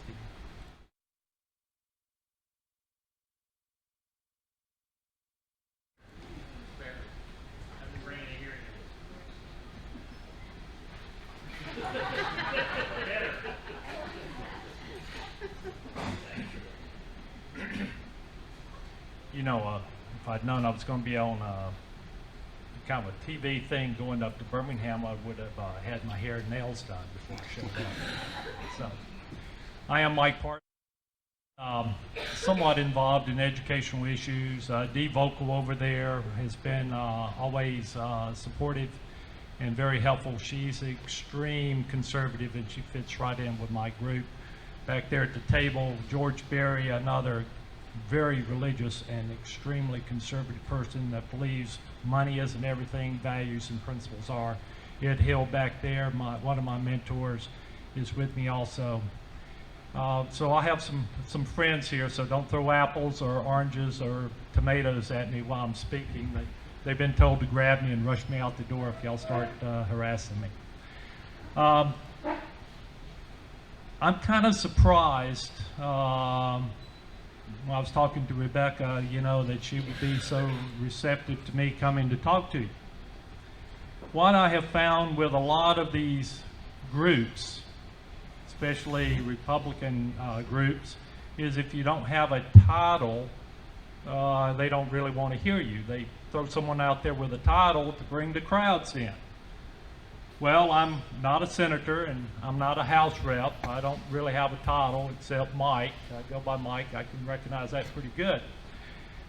Steve. You know, if I'd known I was going to be on kind of a TV thing going up to Birmingham, I would have had my hair and nails done before I showed up. So, I am Mike Parsons, somewhat involved in educational issues. Dee Vocal over there has been always supportive and very helpful. She's extreme conservative and she fits right in with my group. Back there at the table, George Berry, another very religious and extremely conservative person that believes money isn't everything, values and principles are. Ed Hill back there, one of my mentors, is with me also. So I have some friends here, so don't throw apples or oranges or tomatoes at me while I'm speaking. They've been told to grab me and rush me out the door if y'all start harassing me. I'm kind of surprised when I was talking to Rebecca, you know, that she would be so receptive to me coming to talk to you. What I have found with a lot of these groups, especially Republican groups, is if you don't have a title, they don't really want to hear you. They throw someone out there with a title to bring the crowds in. Well, I'm not a senator and I'm not a House rep. I don't really have a title except Mike. I go by Mike. I can recognize that pretty good.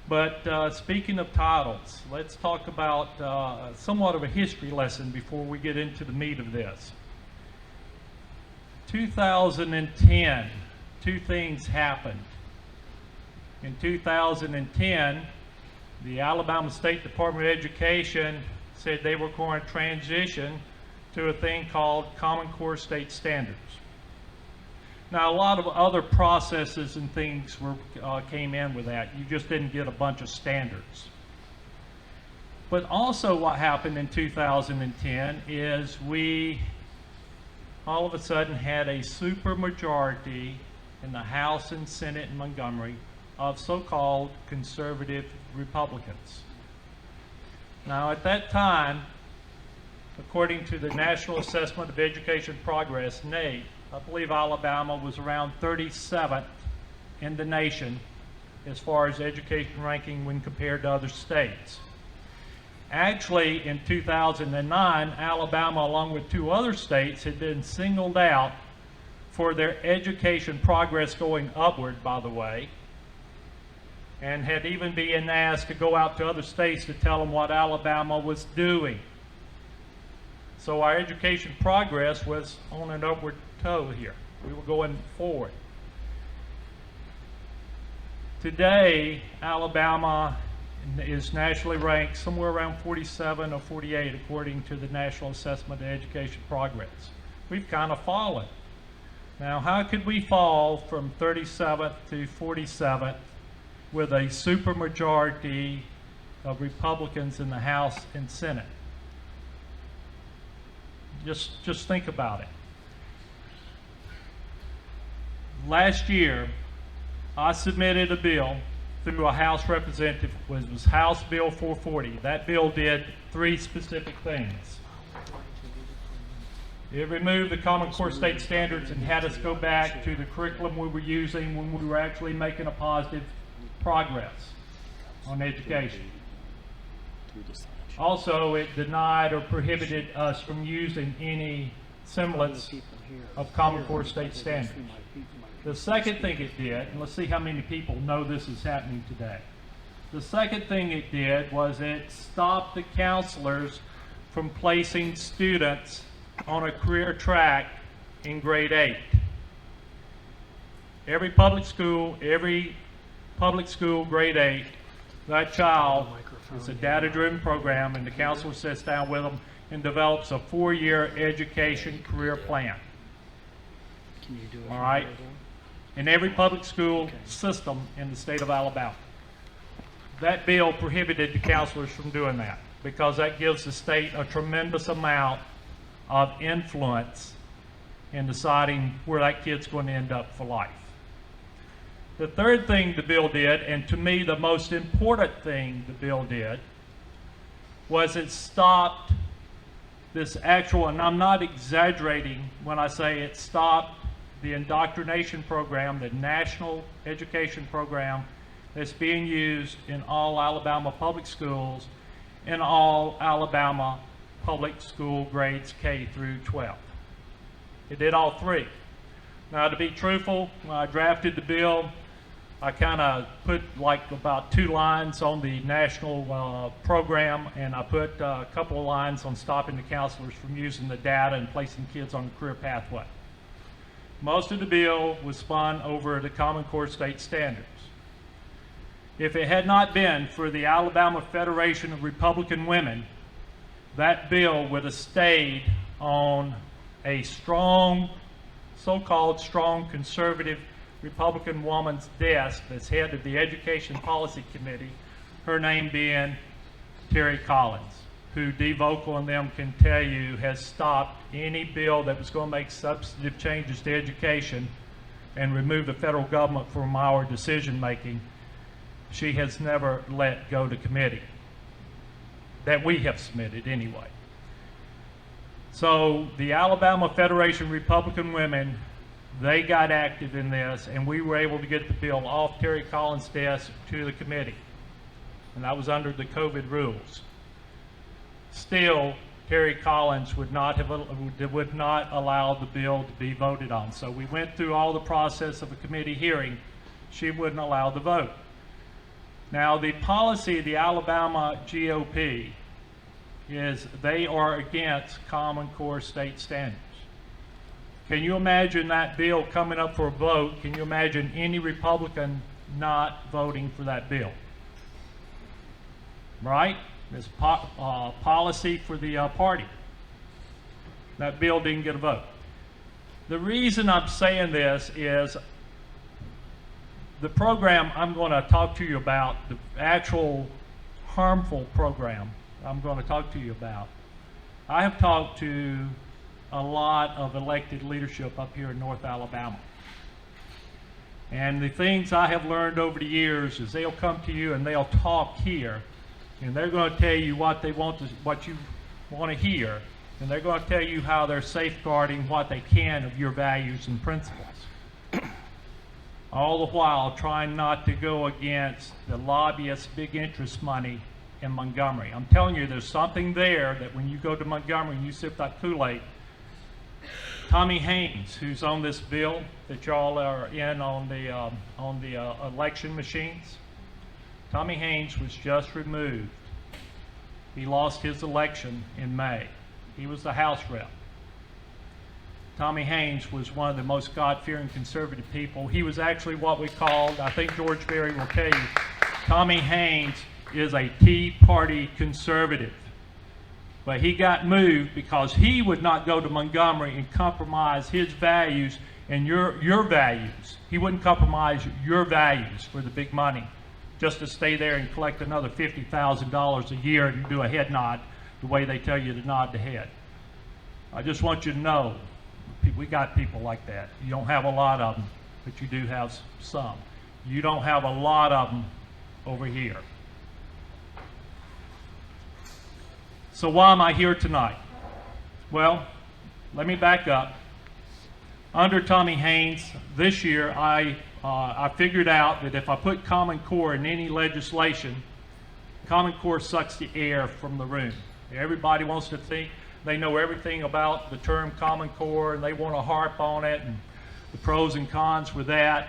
But speaking of titles, let's talk about somewhat of a history lesson before we get into the meat of this. 2010, two things happened. In 2010, the Alabama State Department of Education said they were going to transition to a thing called Common Core State Standards. Now, a lot of other processes and things came in with that. You just didn't get a bunch of standards. But also what happened in 2010 is we all of a sudden had a supermajority in the House and Senate in Montgomery of so-called conservative Republicans. Now, at that time, according to the National Assessment of Education Progress, NAEP, I believe Alabama was around 37th in the nation as far as education ranking when compared to other states. Actually, in 2009, Alabama, along with two other states, had been singled out for their education progress going upward, by the way, and had even been asked to go out to other states to tell them what Alabama was doing. So our education progress was on an upward toe here. We were going forward. Today, Alabama is nationally ranked somewhere around 47 or 48 according to the National Assessment of Education Progress. We've kind of fallen. Now, how could we fall from 37th to 47th with a supermajority of Republicans in the House and Senate? Just think about it. Last year, I submitted a bill through a House representative. It was House Bill 440. That bill did three specific things. It removed the Common Core State Standards and had us go back to the curriculum we were using when we were actually making a positive progress on education. Also, it denied or prohibited us from using any semblance of Common Core State Standards. The second thing it did, and let's see how many people know this is happening today. The second thing it did was it stopped the counselors from placing students on a career track in grade 8. Every public school grade 8, that child, it's a data-driven program, and the counselor sits down with them and develops a 4-year education career plan. Can you do it? All right? In every public school system in the state of Alabama. That bill prohibited the counselors from doing that because that gives the state a tremendous amount of influence in deciding where that kid's going to end up for life. The third thing the bill did, and to me the most important thing the bill did, was it stopped this actual, and I'm not exaggerating when I say it stopped the indoctrination program, the national education program that's being used in all Alabama public schools, in all Alabama public school grades K through 12. It did all three. Now, to be truthful, when I drafted the bill, I kind of put like about 2 lines on the national program, and I put a couple of lines on stopping the counselors from using the data and placing kids on the career pathway. Most of the bill was spun over the Common Core state standards. If it had not been for the Alabama Federation of Republican Women, that bill would have stayed on a strong, so-called strong conservative Republican woman's desk that's head of the Education Policy Committee, her name being Terry Collins, who Dee Vocal and them can tell you has stopped any bill that was going to make substantive changes to education and remove the federal government from our decision making. She has never let go to committee, that we have submitted anyway. So the Alabama Federation of Republican Women, they got active in this, and we were able to get the bill off Terry Collins' desk to the committee. And that was under the COVID rules. Still, Terry Collins would not allow the bill to be voted on. So we went through all the process of a committee hearing. She wouldn't allow the vote. Now, the policy of the Alabama GOP is they are against Common Core state standards. Can you imagine that bill coming up for a vote? Can you imagine any Republican not voting for that bill? Right? It's policy for the party. That bill didn't get a vote. The reason I'm saying this is the program I'm going to talk to you about, the actual harmful program I'm going to talk to you about. I have talked to a lot of elected leadership up here in North Alabama. And the things I have learned over the years is they'll come to you and they'll talk here, and they're going to tell you what they want to, what you want to hear, and they're going to tell you how they're safeguarding what they can of your values and principles. All the while trying not to go against the lobbyists' big interest money in Montgomery. I'm telling you, there's something there that when you go to Montgomery and you sip that Kool-Aid, Tommy Haynes, who's on this bill that y'all are in on the election machines, Tommy Haynes was just removed. He lost his election in May. He was the House rep. Tommy Haynes was one of the most God-fearing conservative people. He was actually what we called, I think George Berry will tell you, Tommy Haynes is a Tea Party conservative. But he got moved because he would not go to Montgomery and compromise his values and your values. He wouldn't compromise your values for the big money, just to stay there and collect another $50,000 a year and do a head nod the way they tell you to nod the head. I just want you to know, we got people like that. You don't have a lot of them, but you do have some. You don't have a lot of them over here. So why am I here tonight? Well, let me back up. Under Tommy Haynes, this year I figured out that if I put Common Core in any legislation, Common Core sucks the air from the room. Everybody wants to think they know everything about the term Common Core, and they want to harp on it and the pros and cons with that.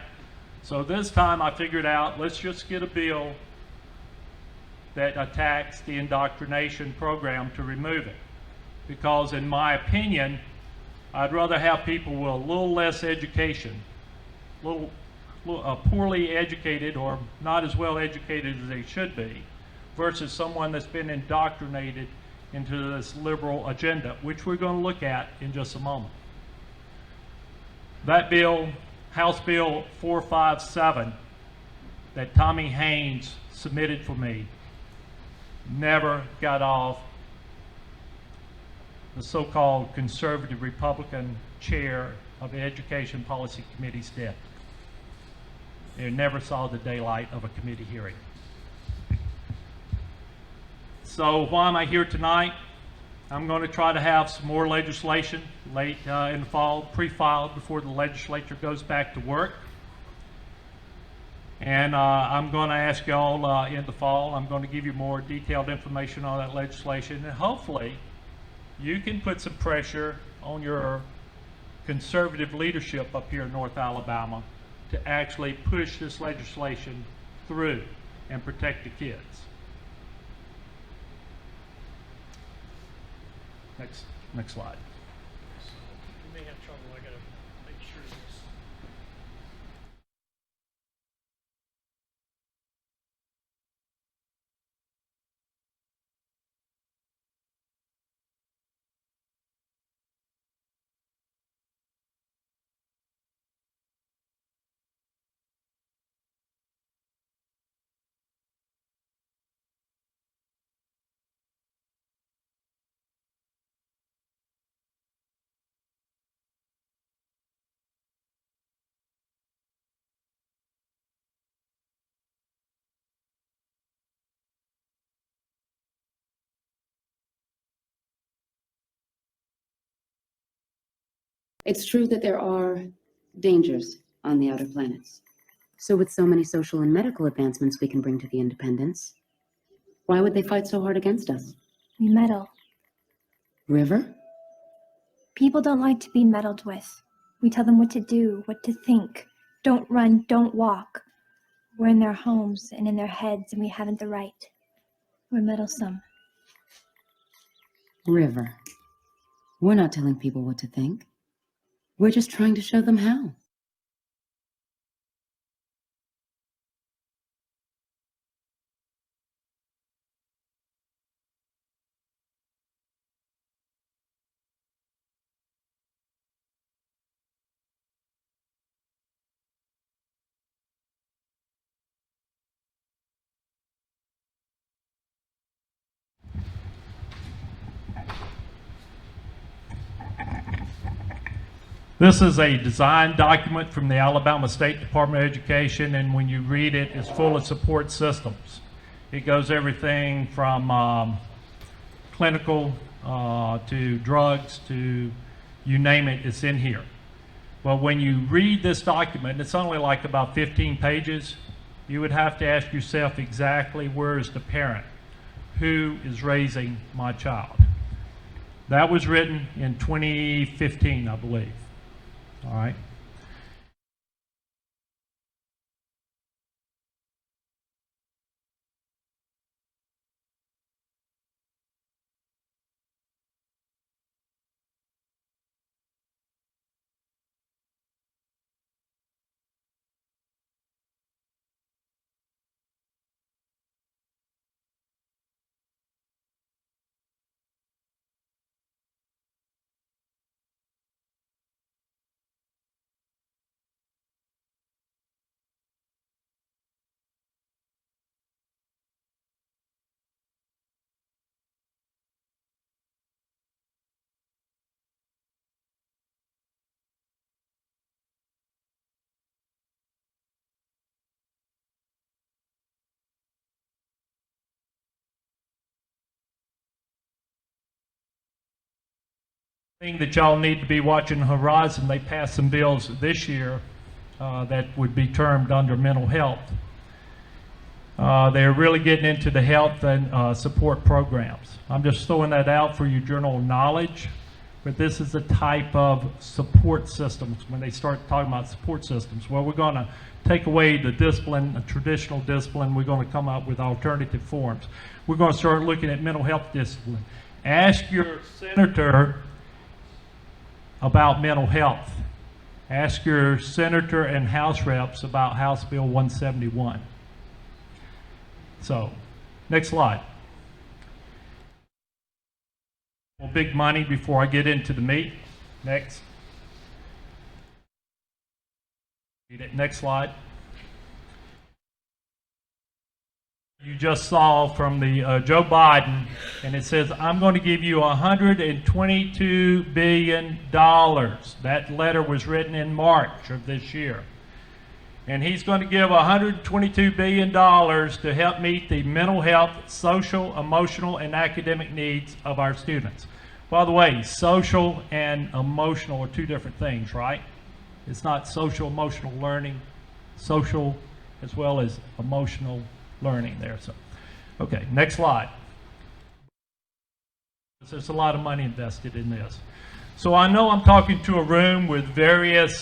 So this time I figured out, let's just get a bill that attacks the indoctrination program to remove it. Because in my opinion, I'd rather have people with a little less education, poorly educated or not as well educated as they should be, versus someone that's been indoctrinated into this liberal agenda, which we're going to look at in just a moment. That bill, House Bill 457, that Tommy Haynes submitted for me, never got off the so-called conservative Republican chair of the Education Policy Committee's desk. It never saw the daylight of a committee hearing. So why am I here tonight? I'm going to try to have some more legislation late in the fall, pre-filed before the legislature goes back to work. And I'm going to ask y'all in the fall, I'm going to give you more detailed information on that legislation, and hopefully you can put some pressure on your conservative leadership up here in North Alabama to actually push this legislation through and protect the kids. Next slide. You may have trouble. I gotta make sure this. It's true that there are dangers on the outer planets. So with so many social and medical advancements we can bring to the Independents, why would they fight so hard against us? We meddle. River? People don't like to be meddled with. We tell them what to do, what to think. Don't run, don't walk. We're in their homes and in their heads, and we haven't the right. We're meddlesome. River. We're not telling people what to think. We're just trying to show them how. This is a design document from the Alabama State Department of Education, and when you read it, it's full of support systems. It goes everything from clinical to drugs to you name it, it's in here. Well, when you read this document, it's only like about 15 pages, you would have to ask yourself exactly where is the parent? Who is raising my child? That was written in 2015, I believe. All right. Thing that y'all need to be watching the horizon, they passed some bills this year that would be termed under mental health. They're really getting into the health and support programs. I'm just throwing that out for your general knowledge, but this is the type of support systems when they start talking about support systems. Well, we're going to take away the discipline, the traditional discipline. We're going to come up with alternative forms. We're going to start looking at mental health discipline. Ask your senator about mental health. Ask your senator and House reps about House Bill 171. So, next slide. Well, big money before I get into the meat. Next. Next slide. You just saw from the Joe Biden, and it says, I'm going to give you $122 billion. That letter was written in March of this year. And he's going to give $122 billion to help meet the mental health, social, emotional, and academic needs of our students. By the way, social and emotional are two different things, right? It's not social emotional learning, social as well as emotional learning there. So, okay, next slide. There's a lot of money invested in this. So I know I'm talking to a room with various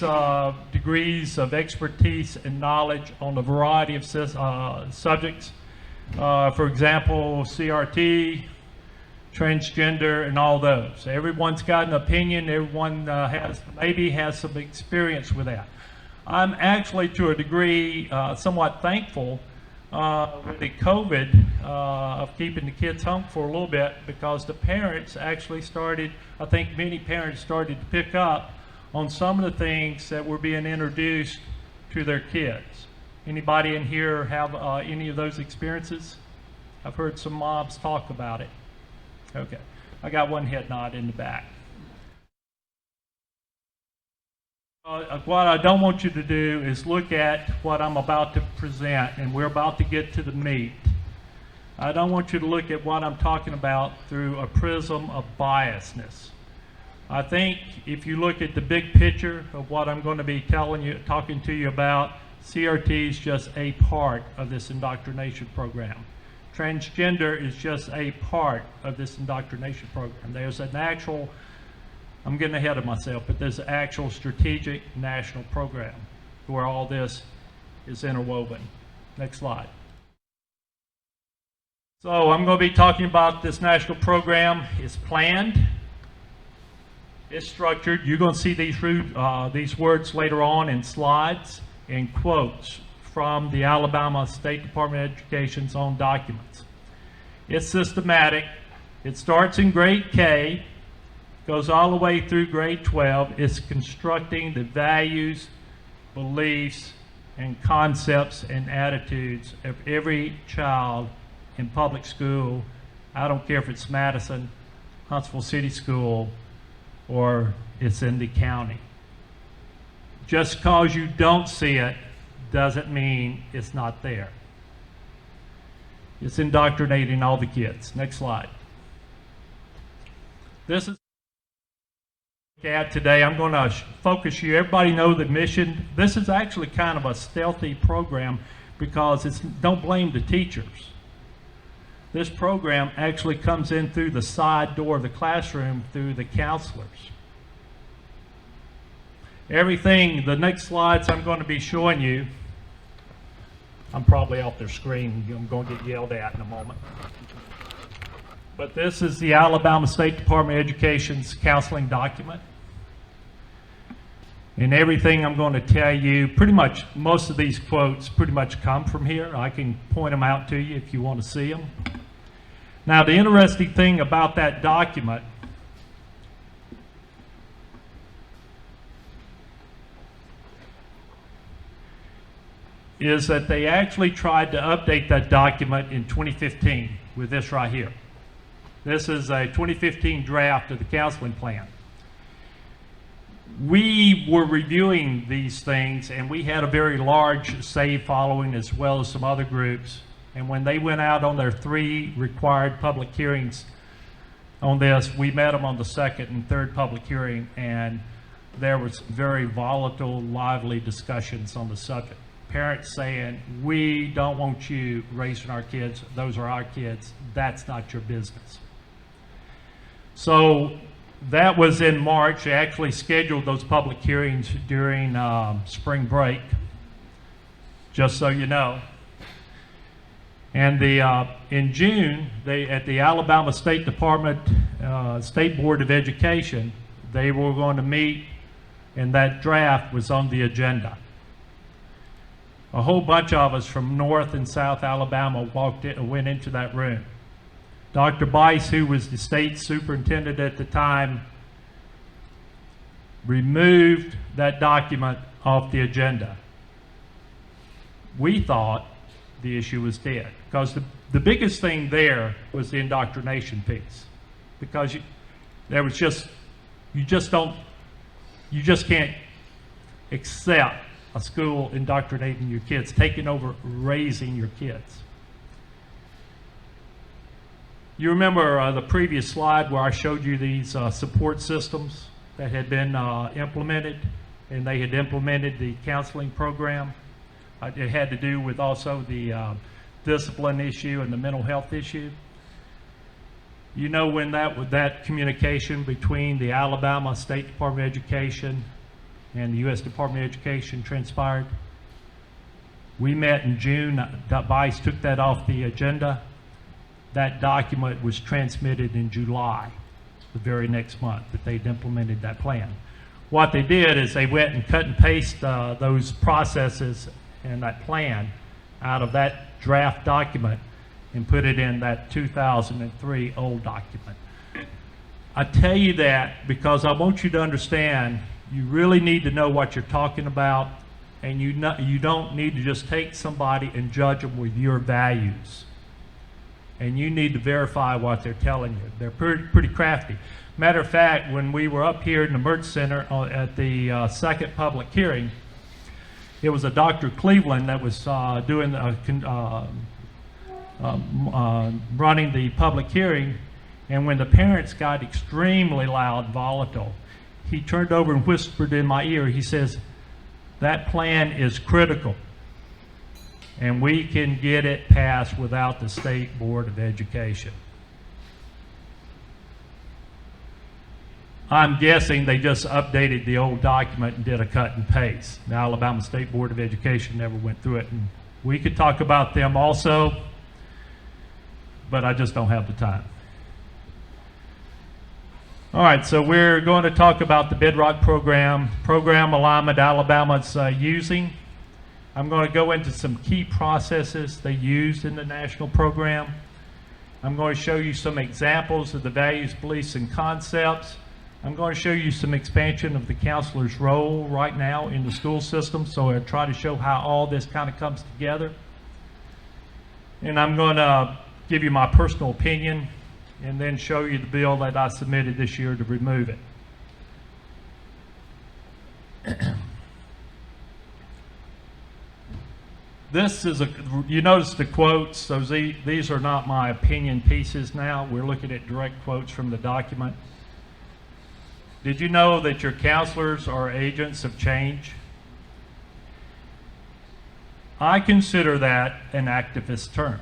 degrees of expertise and knowledge on a variety of subjects. For example, CRT, transgender, and all those. Everyone's got an opinion. Everyone maybe has some experience with that. I'm actually, to a degree, somewhat thankful with the COVID of keeping the kids home for a little bit, because the parents actually started, I think many parents started to pick up on some of the things that were being introduced to their kids. Anybody in here have any of those experiences? I've heard some moms talk about it. Okay, I got one head nod in the back. What I don't want you to do is look at what I'm about to present, and we're about to get to the meat. I don't want you to look at what I'm talking about through a prism of biasness. I think if you look at the big picture of what I'm going to be talking to you about, CRT is just a part of this indoctrination program. Transgender is just a part of this indoctrination program. There's an actual, I'm getting ahead of myself, but there's an actual strategic national program where all this is interwoven. Next slide. So I'm going to be talking about this national program. It's planned, it's structured. You're going to see these words later on in slides and quotes from the Alabama State Department of Education's own documents. It's systematic. It starts in grade K, goes all the way through grade 12. It's constructing the values, beliefs, and concepts and attitudes of every child in public school. I don't care if it's Madison, Huntsville City School, or it's in the county. Just because you don't see it doesn't mean it's not there. It's indoctrinating all the kids. Next slide. This is at today. I'm going to focus you. Everybody know the mission. This is actually kind of a stealthy program because it's, don't blame the teachers. This program actually comes in through the side door of the classroom through the counselors. Everything, the next slides I'm going to be showing you, I'm probably off their screen. I'm going to get yelled at in a moment. But this is the Alabama State Department of Education's counseling document. And everything I'm going to tell you, pretty much most of these quotes pretty much come from here. I can point them out to you if you want to see them. Now, the interesting thing about that document is that they actually tried to update that document in 2015 with this right here. This is a 2015 draft of the counseling plan. We were reviewing these things, and we had a very large SAVE following as well as some other groups. And when they went out on their 3 required public hearings on this, we met them on the 2nd and 3rd public hearing, and there was very volatile, lively discussions on the subject. Parents saying, we don't want you raising our kids. Those are our kids. That's not your business. So that was in March. They actually scheduled those public hearings during spring break, just so you know. And in June, at the Alabama State Department, State Board of Education, they were going to meet, and that draft was on the agenda. A whole bunch of us from North and South Alabama went into that room. Dr. Bice, who was the state superintendent at the time, removed that document off the agenda. We thought the issue was dead. Because the biggest thing there was the indoctrination piece. Because there was you just can't accept a school indoctrinating your kids, taking over raising your kids. You remember the previous slide where I showed you these support systems that had been implemented, and they had implemented the counseling program. It had to do with also the discipline issue and the mental health issue. You know, when that communication between the Alabama State Department of Education and the U.S. Department of Education transpired? We met in June. Vice took that off the agenda. That document was transmitted in July, the very next month that they'd implemented that plan. What they did is they went and cut and paste those processes and that plan out of that draft document and put it in that 2003 old document. I tell you that because I want you to understand you really need to know what you're talking about, and you don't need to just take somebody and judge them with your values. And you need to verify what they're telling you. They're pretty crafty. Matter of fact, when we were up here in the Mertz Center at the second public hearing, it was a Dr. Cleveland that was doing running the public hearing, and when the parents got extremely loud and volatile, he turned over and whispered in my ear. He says, "That plan is critical, and we can get it passed without the State Board of Education." I'm guessing they just updated the old document and did a cut and paste. The Alabama State Board of Education never went through it, and we could talk about them also, but I just don't have the time. All right, so we're going to talk about the Bedrock program alignment Alabama's using. I'm going to go into some key processes they used in the national program. I'm going to show you some examples of the values, beliefs, and concepts. I'm going to show you some expansion of the counselor's role right now in the school system, so I'll try to show how all this kind of comes together. And I'm going to give you my personal opinion and then show you the bill that I submitted this year to remove it. This is you notice the quotes, these are not my opinion pieces now. We're looking at direct quotes from the document. Did you know that your counselors or agents of change? I consider that an activist term.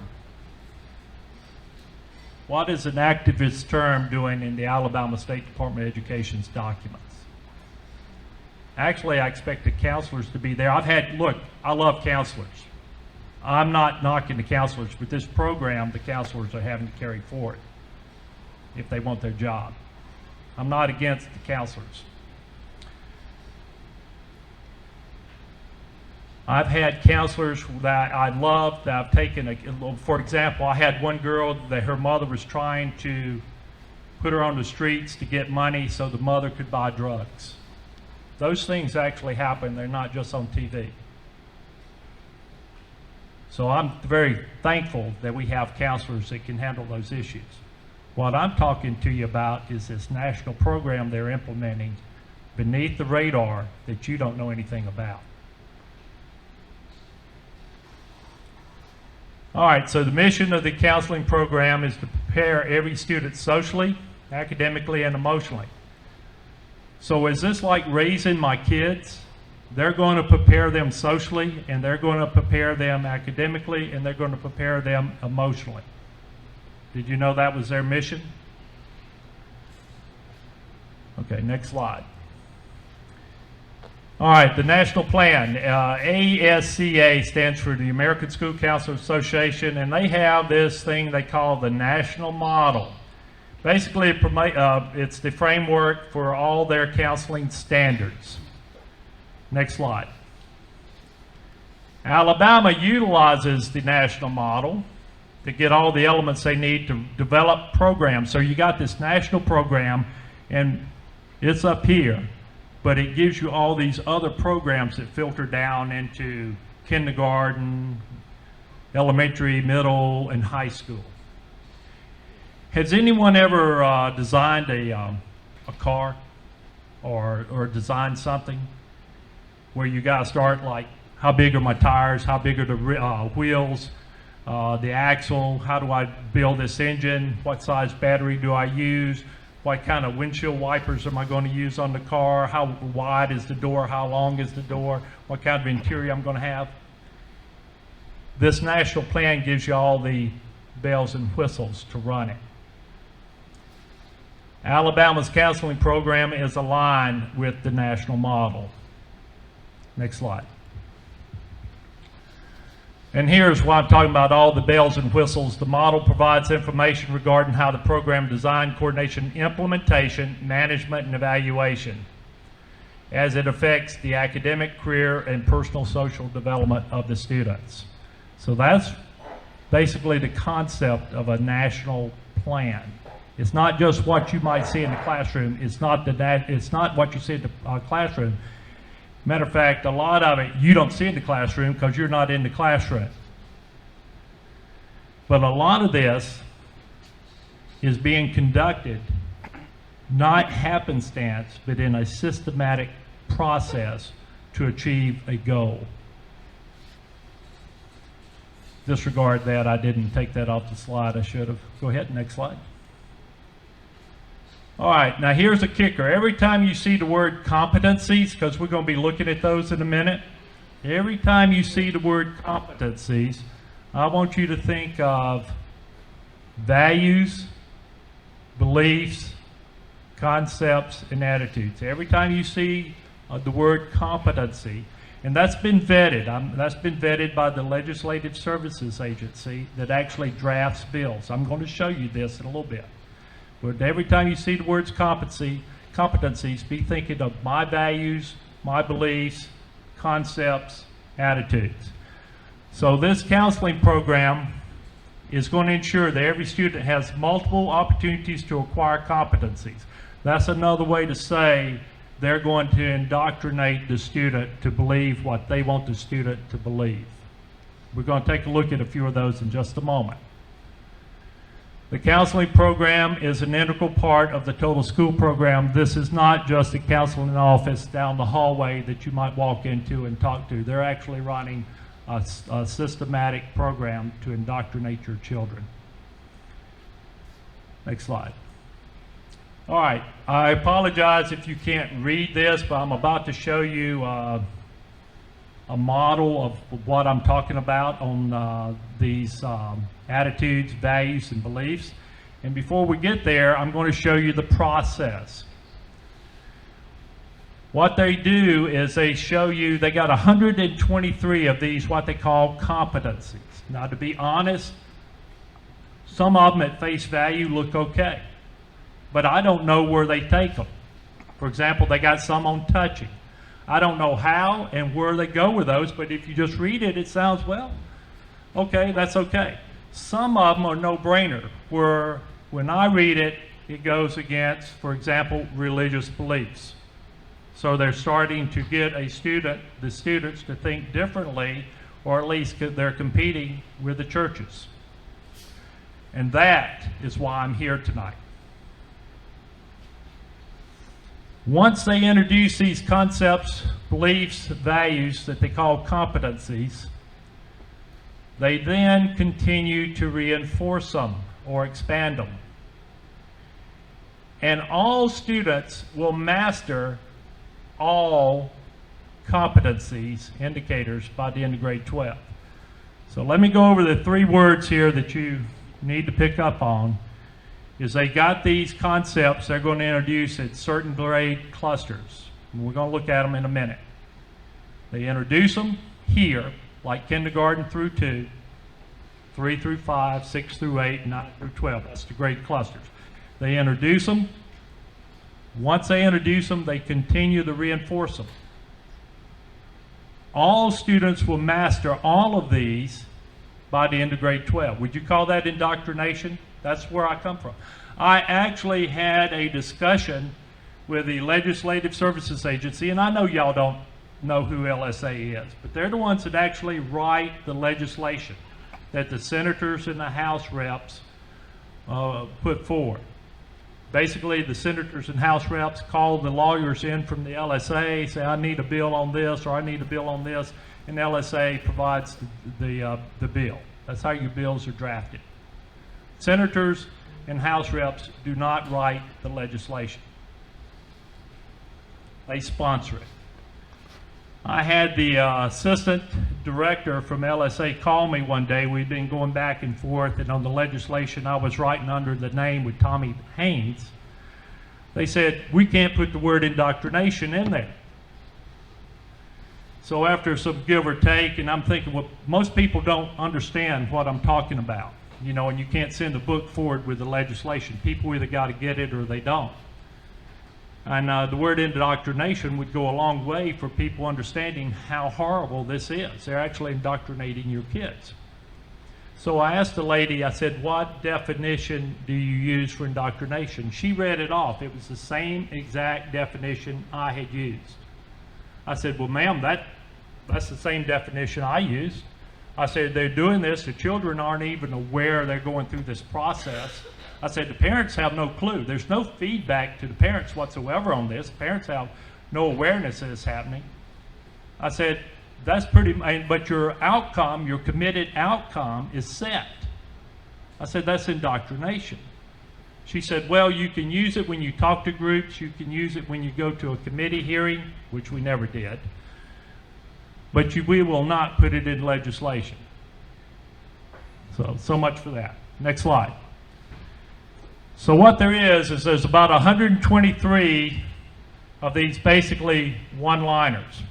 What is an activist term doing in the Alabama State Department of Education's documents? Actually, I expect the counselors to be there. Look, I love counselors. I'm not knocking the counselors, but this program, the counselors are having to carry forward if they want their job. I'm not against the counselors. I've had counselors that I love that I've taken, for example, I had one girl that her mother was trying to put her on the streets to get money so the mother could buy drugs. Those things actually happen, they're not just on TV. So I'm very thankful that we have counselors that can handle those issues. What I'm talking to you about is this national program they're implementing beneath the radar that you don't know anything about. All right, so the mission of the counseling program is to prepare every student socially, academically, and emotionally. So is this like raising my kids? They're going to prepare them socially, and they're going to prepare them academically, and they're going to prepare them emotionally. Did you know that was their mission? Okay, next slide. All right, the national plan. ASCA stands for the American School Counselors Association, and they have this thing they call the national model. Basically, it's the framework for all their counseling standards. Next slide. Alabama utilizes the national model to get all the elements they need to develop programs. So you got this national program, and it's up here, but it gives you all these other programs that filter down into kindergarten, elementary, middle, and high school. Has anyone ever designed a car or designed something where you got to start like, how big are my tires? How big are the wheels? The axle? How do I build this engine? What size battery do I use? What kind of windshield wipers am I going to use on the car? How wide is the door? How long is the door? What kind of interior I'm going to have? This national plan gives you all the bells and whistles to run it. Alabama's counseling program is aligned with the national model. Next slide. And here's why I'm talking about all the bells and whistles. The model provides information regarding how the program design, coordination, implementation, management, and evaluation as it affects the academic, career, and personal social development of the students. So that's basically the concept of a national plan. It's not just what you might see in the classroom. It's not what you see in the classroom. Matter of fact, a lot of it you don't see in the classroom because you're not in the classroom. But a lot of this is being conducted not happenstance, but in a systematic process to achieve a goal. Disregard that. I didn't take that off the slide. I should have. Go ahead, next slide. All right, now here's a kicker. Every time you see the word competencies, because we're going to be looking at those in a minute, every time you see the word competencies, I want you to think of values, beliefs, concepts, and attitudes. Every time you see the word competency, and that's been vetted. That's been vetted by the Legislative Services Agency that actually drafts bills. I'm going to show you this in a little bit. But every time you see the words competencies, be thinking of my values, my beliefs, concepts, attitudes. So this counseling program is going to ensure that every student has multiple opportunities to acquire competencies. That's another way to say they're going to indoctrinate the student to believe what they want the student to believe. We're going to take a look at a few of those in just a moment. The counseling program is an integral part of the total school program. This is not just a counseling office down the hallway that you might walk into and talk to. They're actually running a systematic program to indoctrinate your children. Next slide. All right, I apologize if you can't read this, but I'm about to show you a model of what I'm talking about on these attitudes, values, and beliefs. And before we get there, I'm going to show you the process. What they do is they show you, they got 123 of these, what they call competencies. Now, to be honest, some of them at face value look okay, but I don't know where they take them. For example, they got some on touching. I don't know how and where they go with those, but if you just read it, it sounds, well, okay, that's okay. Some of them are no-brainer, where when I read it, it goes against, for example, religious beliefs. So they're starting to get the students to think differently, or at least they're competing with the churches. And that is why I'm here tonight. Once they introduce these concepts, beliefs, values that they call competencies, they then continue to reinforce them or expand them. And all students will master all competencies, indicators, by the end of grade 12. So let me go over the 3 words here that you need to pick up on. Is they got these concepts they're going to introduce at certain grade clusters. And we're going to look at them in a minute. They introduce them here, like kindergarten through 2, 3 through 5, 6 through 8, 9 through 12. That's the grade clusters. They introduce them. Once they introduce them, they continue to reinforce them. All students will master all of these by the end of grade 12. Would you call that indoctrination? That's where I come from. I actually had a discussion with the Legislative Services Agency, and I know y'all don't know who LSA is, but they're the ones that actually write the legislation. that the senators and the House reps put forward. Basically, the senators and House reps call the lawyers in from the LSA, say, I need a bill on this, or I need a bill on this, and the LSA provides the bill. That's how your bills are drafted. Senators and House reps do not write the legislation. They sponsor it. I had the assistant director from LSA call me one day. We'd been going back and forth, and on the legislation I was writing under the name with Tommy Haynes. They said, we can't put the word indoctrination in there. So after some give or take, and I'm thinking, well, most people don't understand what I'm talking about, you know, and you can't send a book forward with the legislation. People either got to get it or they don't. And the word indoctrination would go a long way for people understanding how horrible this is. They're actually indoctrinating your kids. So I asked the lady, I said, what definition do you use for indoctrination? She read it off. It was the same exact definition I had used. I said, well, ma'am, that's the same definition I used. I said, they're doing this. The children aren't even aware they're going through this process. I said, the parents have no clue. There's no feedback to the parents whatsoever on this. Parents have no awareness that it's happening. I said, that's pretty, but your outcome, your committed outcome is set. I said, that's indoctrination. She said, well, you can use it when you talk to groups. You can use it when you go to a committee hearing, which we never did. But we will not put it in legislation. So much for that. Next slide. So what there is there's about 123 of these basically one-liners.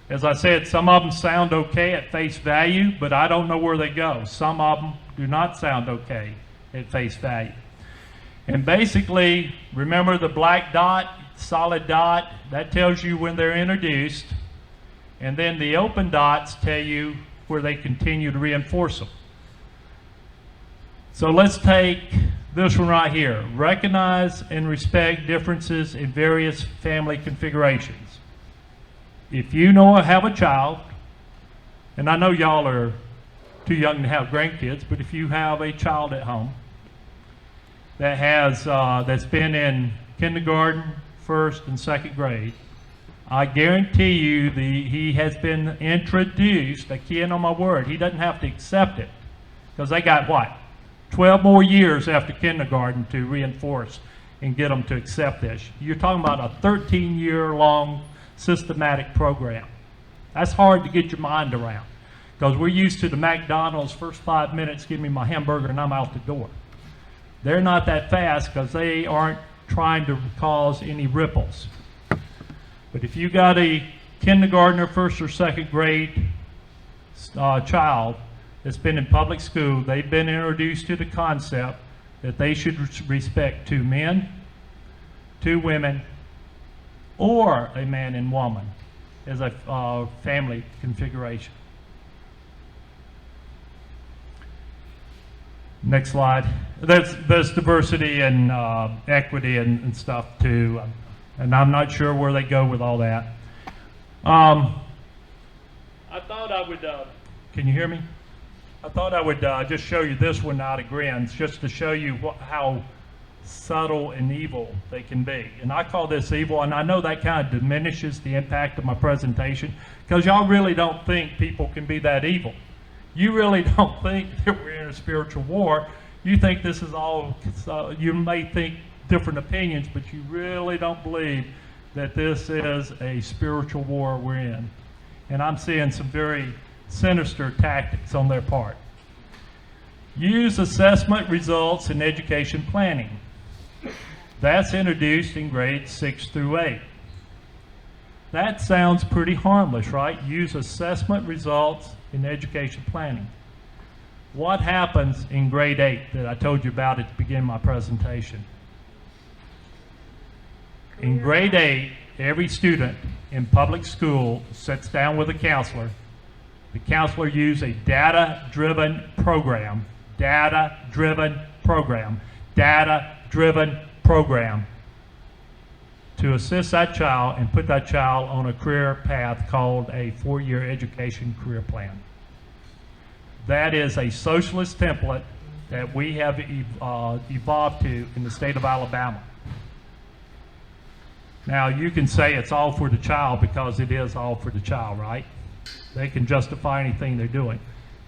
As I said, some of them sound okay at face value, but I don't know where they go. Some of them do not sound okay at face value. And basically, remember the black dot, solid dot, that tells you when they're introduced. And then the open dots tell you where they continue to reinforce them. So let's take this one right here. Recognize and respect differences in various family configurations. If you have a child, and I know y'all are too young to have grandkids, but if you have a child at home that has that's been in kindergarten, first and second grade, I guarantee you he has been introduced, I can't on my word, he doesn't have to accept it, because they got what? 12 more years after kindergarten to reinforce and get them to accept this. You're talking about a 13-year-long systematic program. That's hard to get your mind around, because we're used to the McDonald's first 5 minutes, give me my hamburger and I'm out the door. They're not that fast because they aren't trying to cause any ripples. But if you got a kindergartner, first or second grade child that's been in public school, they've been introduced to the concept that they should respect two men, two women, or a man and woman as a family configuration. Next slide. There's diversity and equity and stuff too, and I'm not sure where they go with all that. I thought I would, can you hear me? I thought I would just show you this one out of grins, just to show you how subtle and evil they can be. And I call this evil, and I know that kind of diminishes the impact of my presentation, because y'all really don't think people can be that evil. You really don't think that we're in a spiritual war. You think this is all, you may think different opinions, but you really don't believe that this is a spiritual war we're in. And I'm seeing some very sinister tactics on their part. Use assessment results in education planning. That's introduced in grades 6 through 8. That sounds pretty harmless, right? Use assessment results in education planning. What happens in grade 8 that I told you about at the beginning of my presentation? In grade 8, every student in public school sits down with a counselor. The counselor uses a data-driven program to assist that child and put that child on a career path called a 4-year education career plan. That is a socialist template that we have evolved to in the state of Alabama. Now, you can say it's all for the child because it is all for the child, right? They can justify anything they're doing.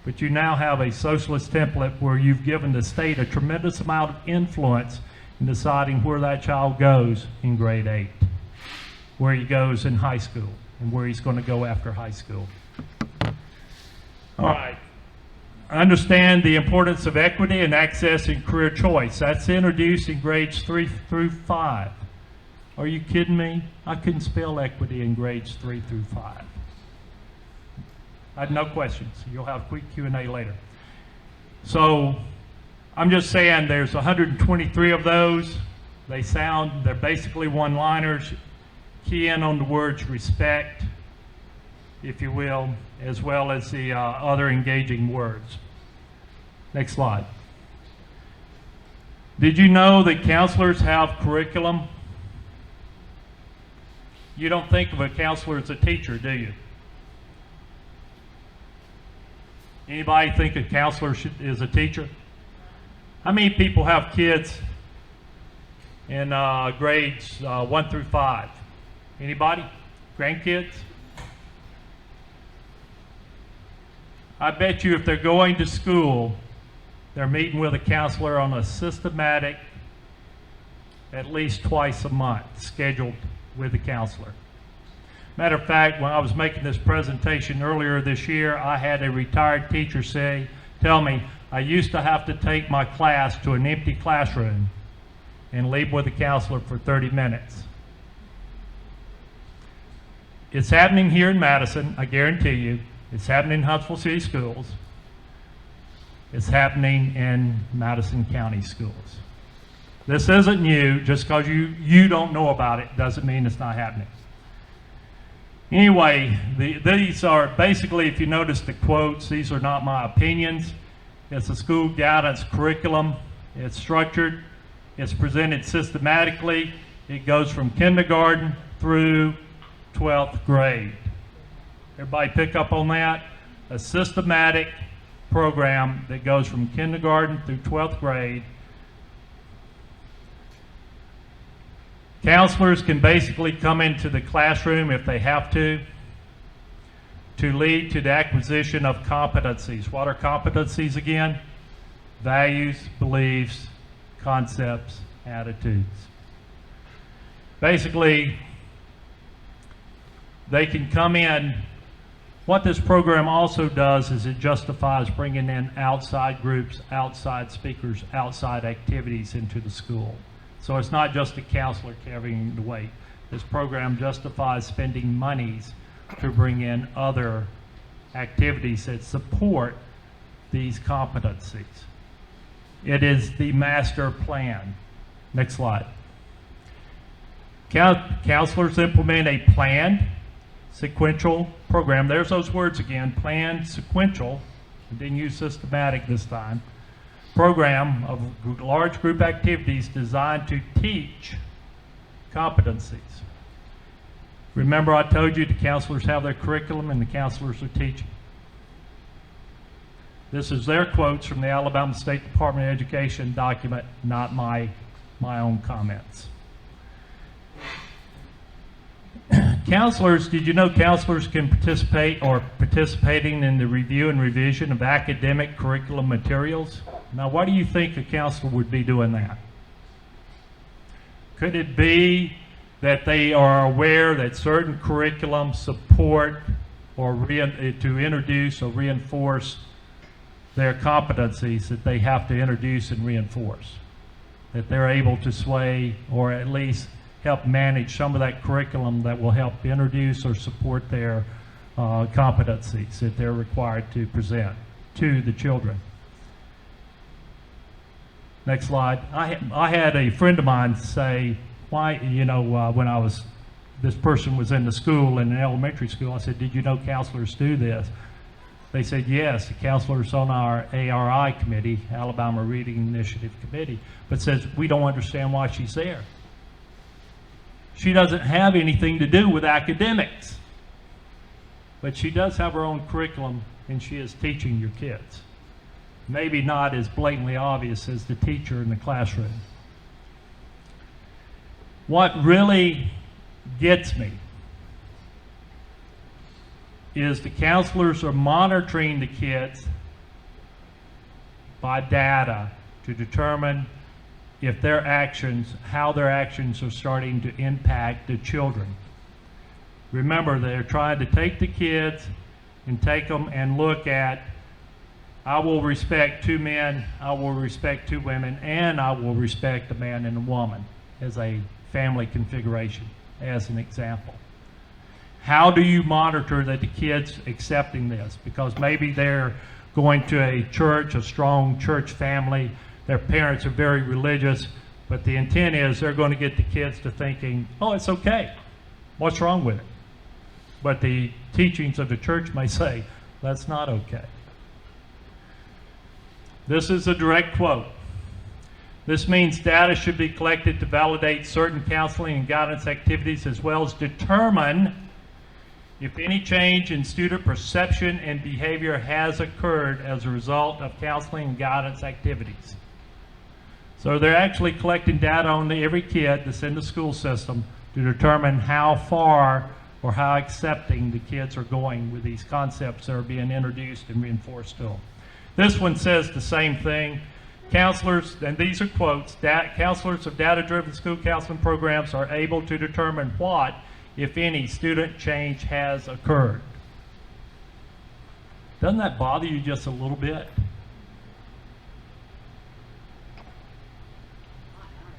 But you now have a socialist template where you've given the state a tremendous amount of influence in deciding where that child goes in grade 8, where he goes in high school, and where he's going to go after high school. All right. Understand the importance of equity and access and career choice. That's introduced in grades 3 through 5. Are you kidding me? I couldn't spell equity in grades 3 through 5. I had no questions. You'll have quick Q&A later. So I'm just saying there's 123 of those. They're basically one-liners. Key in on the words respect, if you will, as well as the other engaging words. Next slide. Did you know that counselors have curriculum? You don't think of a counselor as a teacher, do you? Anybody think a counselor is a teacher? How many people have kids in grades 1 through 5? Anybody? Grandkids? I bet you if they're going to school, they're meeting with a counselor on a systematic, at least twice a month, scheduled with a counselor. Matter of fact, when I was making this presentation earlier this year, I had a retired teacher tell me, I used to have to take my class to an empty classroom and leave with a counselor for 30 minutes. It's happening here in Madison, I guarantee you. It's happening in Huntsville City Schools. It's happening in Madison County Schools. This isn't new. Just because you don't know about it doesn't mean it's not happening. Anyway, these are basically, if you notice the quotes, these are not my opinions. It's a school guidance curriculum. It's structured. It's presented systematically. It goes from kindergarten through 12th grade. Everybody pick up on that? A systematic program that goes from kindergarten through 12th grade. Counselors can basically come into the classroom if they have to lead to the acquisition of competencies. What are competencies again? Values, beliefs, concepts, attitudes. Basically, they can come in. What this program also does is it justifies bringing in outside groups, outside speakers, outside activities into the school. So it's not just a counselor carrying the weight. This program justifies spending monies to bring in other activities that support these competencies. It is the master plan. Next slide. Counselors implement a planned, sequential program. There's those words again, planned, sequential. I didn't use systematic this time. Program of large group activities designed to teach competencies. Remember I told you the counselors have their curriculum and the counselors are teaching. This is their quotes from the Alabama State Department of Education document, not my own comments. Counselors, did you know counselors can participate or participating in the review and revision of academic curriculum materials? Now, why do you think a counselor would be doing that? Could it be that they are aware that certain curriculum support or to introduce or reinforce their competencies that they have to introduce and reinforce? That they're able to sway or at least help manage some of that curriculum that will help introduce or support their competencies that they're required to present to the children. Next slide. I had a friend of mine say, why, when this person was in the school, in an elementary school, I said, did you know counselors do this? They said, yes, the counselors on our ARI committee, Alabama Reading Initiative Committee, but says, we don't understand why she's there. She doesn't have anything to do with academics, but she does have her own curriculum than she is teaching your kids. Maybe not as blatantly obvious as the teacher in the classroom. What really gets me is the counselors are monitoring the kids by data to determine if their actions, how their actions are starting to impact the children. Remember, they're trying to take the kids and take them and look at, I will respect two men, I will respect two women, and I will respect a man and a woman as a family configuration, as an example. How do you monitor that the kids accepting this? Because maybe they're going to a church, a strong church family, their parents are very religious, but the intent is they're going to get the kids to thinking, oh, it's okay. What's wrong with it? But the teachings of the church may say, that's not okay. This is a direct quote. This means data should be collected to validate certain counseling and guidance activities, as well as determine if any change in student perception and behavior has occurred as a result of counseling and guidance activities. So they're actually collecting data on every kid that's in the school system to determine how far or how accepting the kids are going with these concepts that are being introduced and reinforced to them. This one says the same thing. Counselors, and these are quotes, counselors of data-driven school counseling programs are able to determine what, if any, student change has occurred. Doesn't that bother you just a little bit?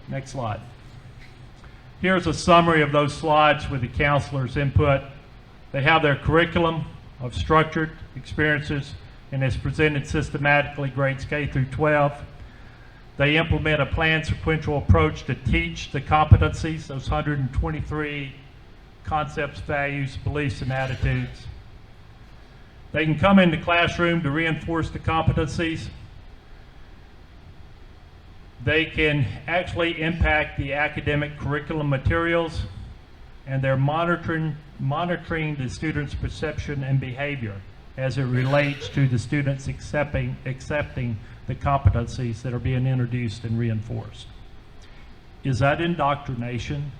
Next slide. Here's a summary of those slides with the counselors' input. They have their curriculum of structured experiences and is presented systematically grades K through 12. They implement a planned sequential approach to teach the competencies, those 123 concepts, values, beliefs, and attitudes. They can come in the classroom to reinforce the competencies. They can actually impact the academic curriculum materials, and they're monitoring the students' perception and behavior as it relates to the students accepting the competencies that are being introduced and reinforced. Is that indoctrination?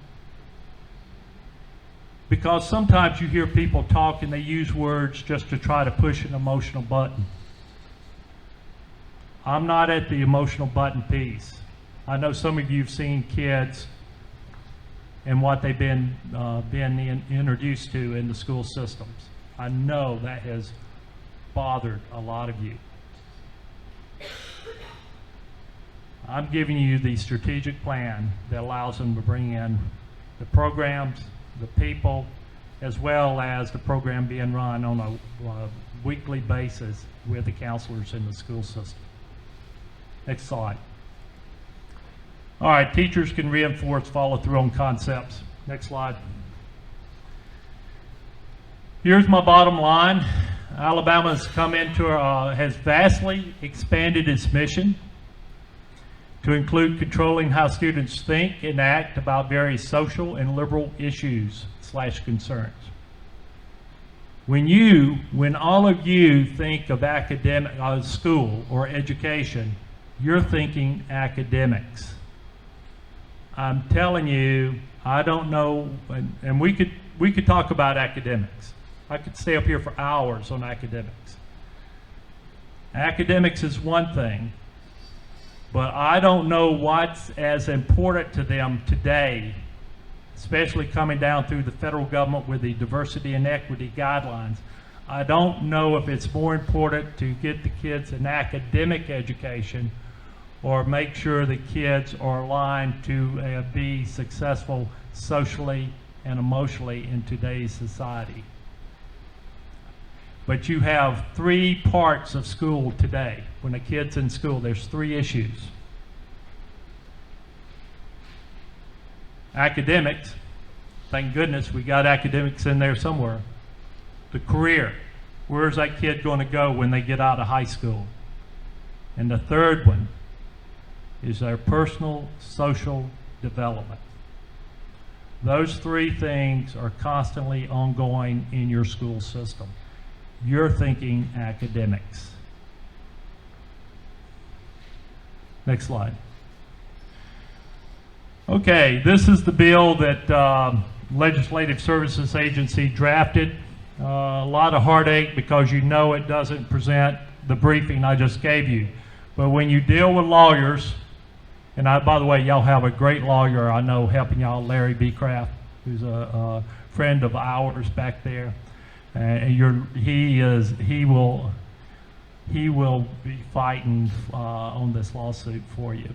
Because sometimes you hear people talk and they use words just to try to push an emotional button. I'm not at the emotional button piece. I know some of you have seen kids and what they've been introduced to in the school systems. I know that has bothered a lot of you. I'm giving you the strategic plan that allows them to bring in the programs, the people, as well as the program being run on a weekly basis with the counselors in the school system. Next slide. All right, teachers can reinforce follow through on concepts. Next slide. Here's my bottom line. Alabama's has vastly expanded its mission to include controlling how students think and act about various social and liberal issues / concerns. When all of you think of academic, school or education, you're thinking academics. I'm telling you, I don't know, and we could talk about academics. I could stay up here for hours on academics. Academics is one thing, but I don't know what's as important to them today, especially coming down through the federal government with the diversity and equity guidelines. I don't know if it's more important to get the kids an academic education or make sure the kids are aligned to be successful socially and emotionally in today's society. But you have 3 parts of school today. When a kid's in school, there's 3 issues. Academics, thank goodness we got academics in there somewhere. The career, where's that kid going to go when they get out of high school? And the third one is their personal social development. Those 3 things are constantly ongoing in your school system. you're thinking academics. Next slide. Okay, this is the bill that Legislative Services Agency drafted. A lot of heartache because you know it doesn't present the briefing I just gave you. But when you deal with lawyers, and by the way, y'all have a great lawyer I know helping y'all, Larry B. Kraft, who's a friend of ours back there. And he will be fighting on this lawsuit for you.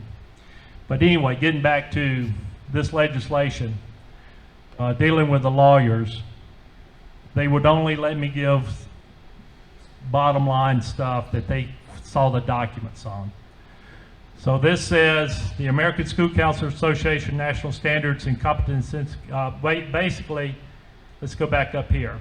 But anyway, getting back to this legislation, dealing with the lawyers, they would only let me give bottom line stuff that they saw the documents on. So this says the American School Counselor Association National Standards and Competency. Basically, let's go back up here.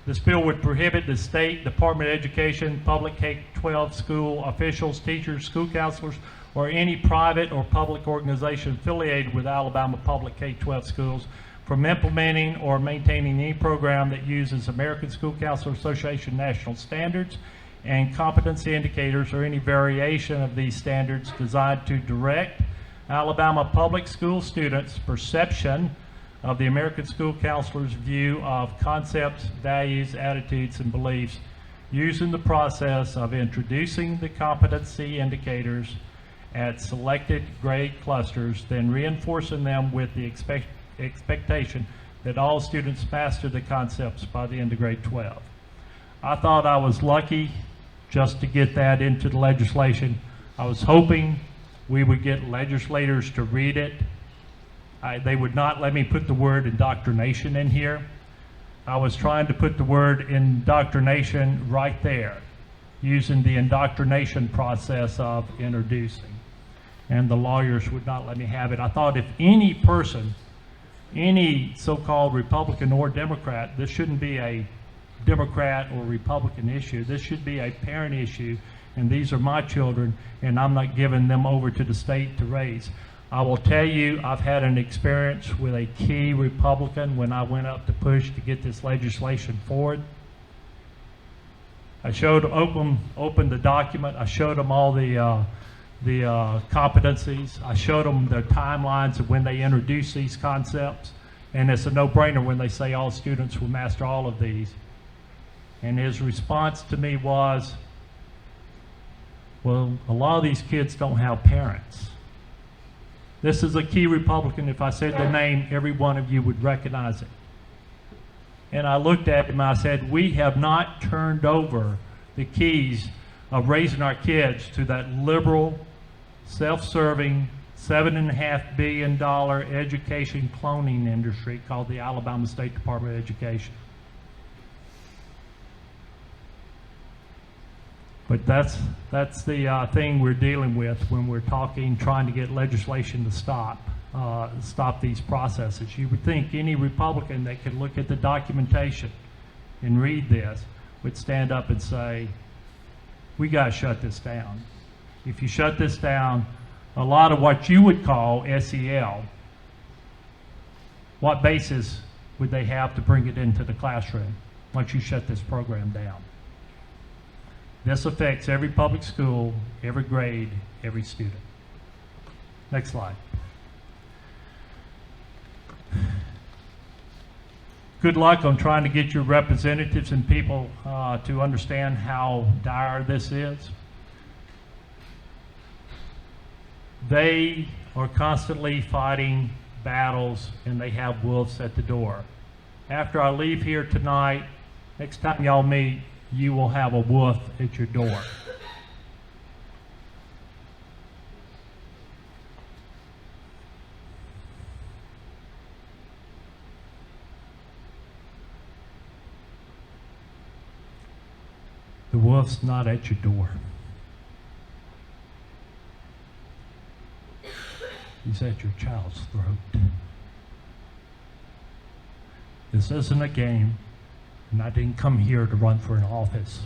This bill would prohibit the State Department of Education, public K-12 school officials, teachers, school counselors, or any private or public organization affiliated with Alabama public K-12 schools from implementing or maintaining any program that uses American School Counselor Association national standards and competency indicators or any variation of these standards designed to direct Alabama public school students' perception of the American School Counselor's view of concepts, values, attitudes, and beliefs used in the process of introducing the competency indicators at selected grade clusters, then reinforcing them with the expectation that all students master the concepts by the end of grade 12. I thought I was lucky just to get that into the legislation. I was hoping we would get legislators to read it. They would not let me put the word indoctrination in here. I was trying to put the word indoctrination right there, using the indoctrination process of introducing. And the lawyers would not let me have it. I thought if any person, any so-called Republican or Democrat, this shouldn't be a Democrat or Republican issue. This should be a parent issue, and these are my children, and I'm not giving them over to the state to raise. I will tell you, I've had an experience with a key Republican when I went up to push to get this legislation forward. I opened the document. I showed them all the competencies. I showed them the timelines of when they introduce these concepts, and it's a no-brainer when they say all students will master all of these. And his response to me was, well, a lot of these kids don't have parents. This is a key Republican. If I said the name, every one of you would recognize it. And I looked at him and I said, we have not turned over the keys of raising our kids to that liberal, self-serving, $7.5 billion education cloning industry called the Alabama State Department of Education. But that's the thing we're dealing with when we're trying to get legislation to stop these processes. You would think any Republican that could look at the documentation and read this would stand up and say, we got to shut this down. If you shut this down, a lot of what you would call SEL, what basis would they have to bring it into the classroom once you shut this program down? This affects every public school, every grade, every student. Next slide. Good luck on trying to get your representatives and people to understand how dire this is. They are constantly fighting battles and they have wolves at the door. After I leave here tonight, next time y'all meet, you will have a wolf at your door. The wolf's not at your door. He's at your child's throat. This isn't a game. And I didn't come here to run for an office.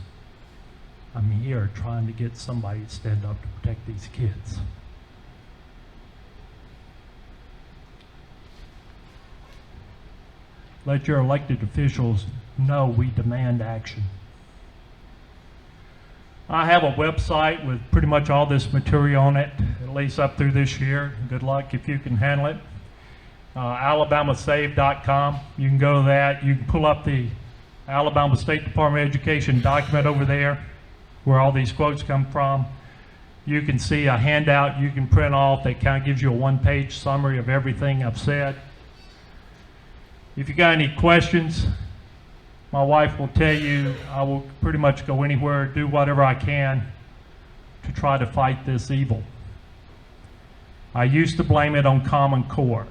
I'm here trying to get somebody to stand up to protect these kids. Let your elected officials know we demand action. I have a website with pretty much all this material on it, at least up through this year. Good luck if you can handle it. AlabamaSave.com. You can go to that. You can pull up the Alabama State Department of Education document over there where all these quotes come from. You can see a handout you can print off that kind of gives you a one-page summary of everything I've said. If you got any questions, my wife will tell you I will pretty much go anywhere, do whatever I can to try to fight this evil. I used to blame it on Common Core.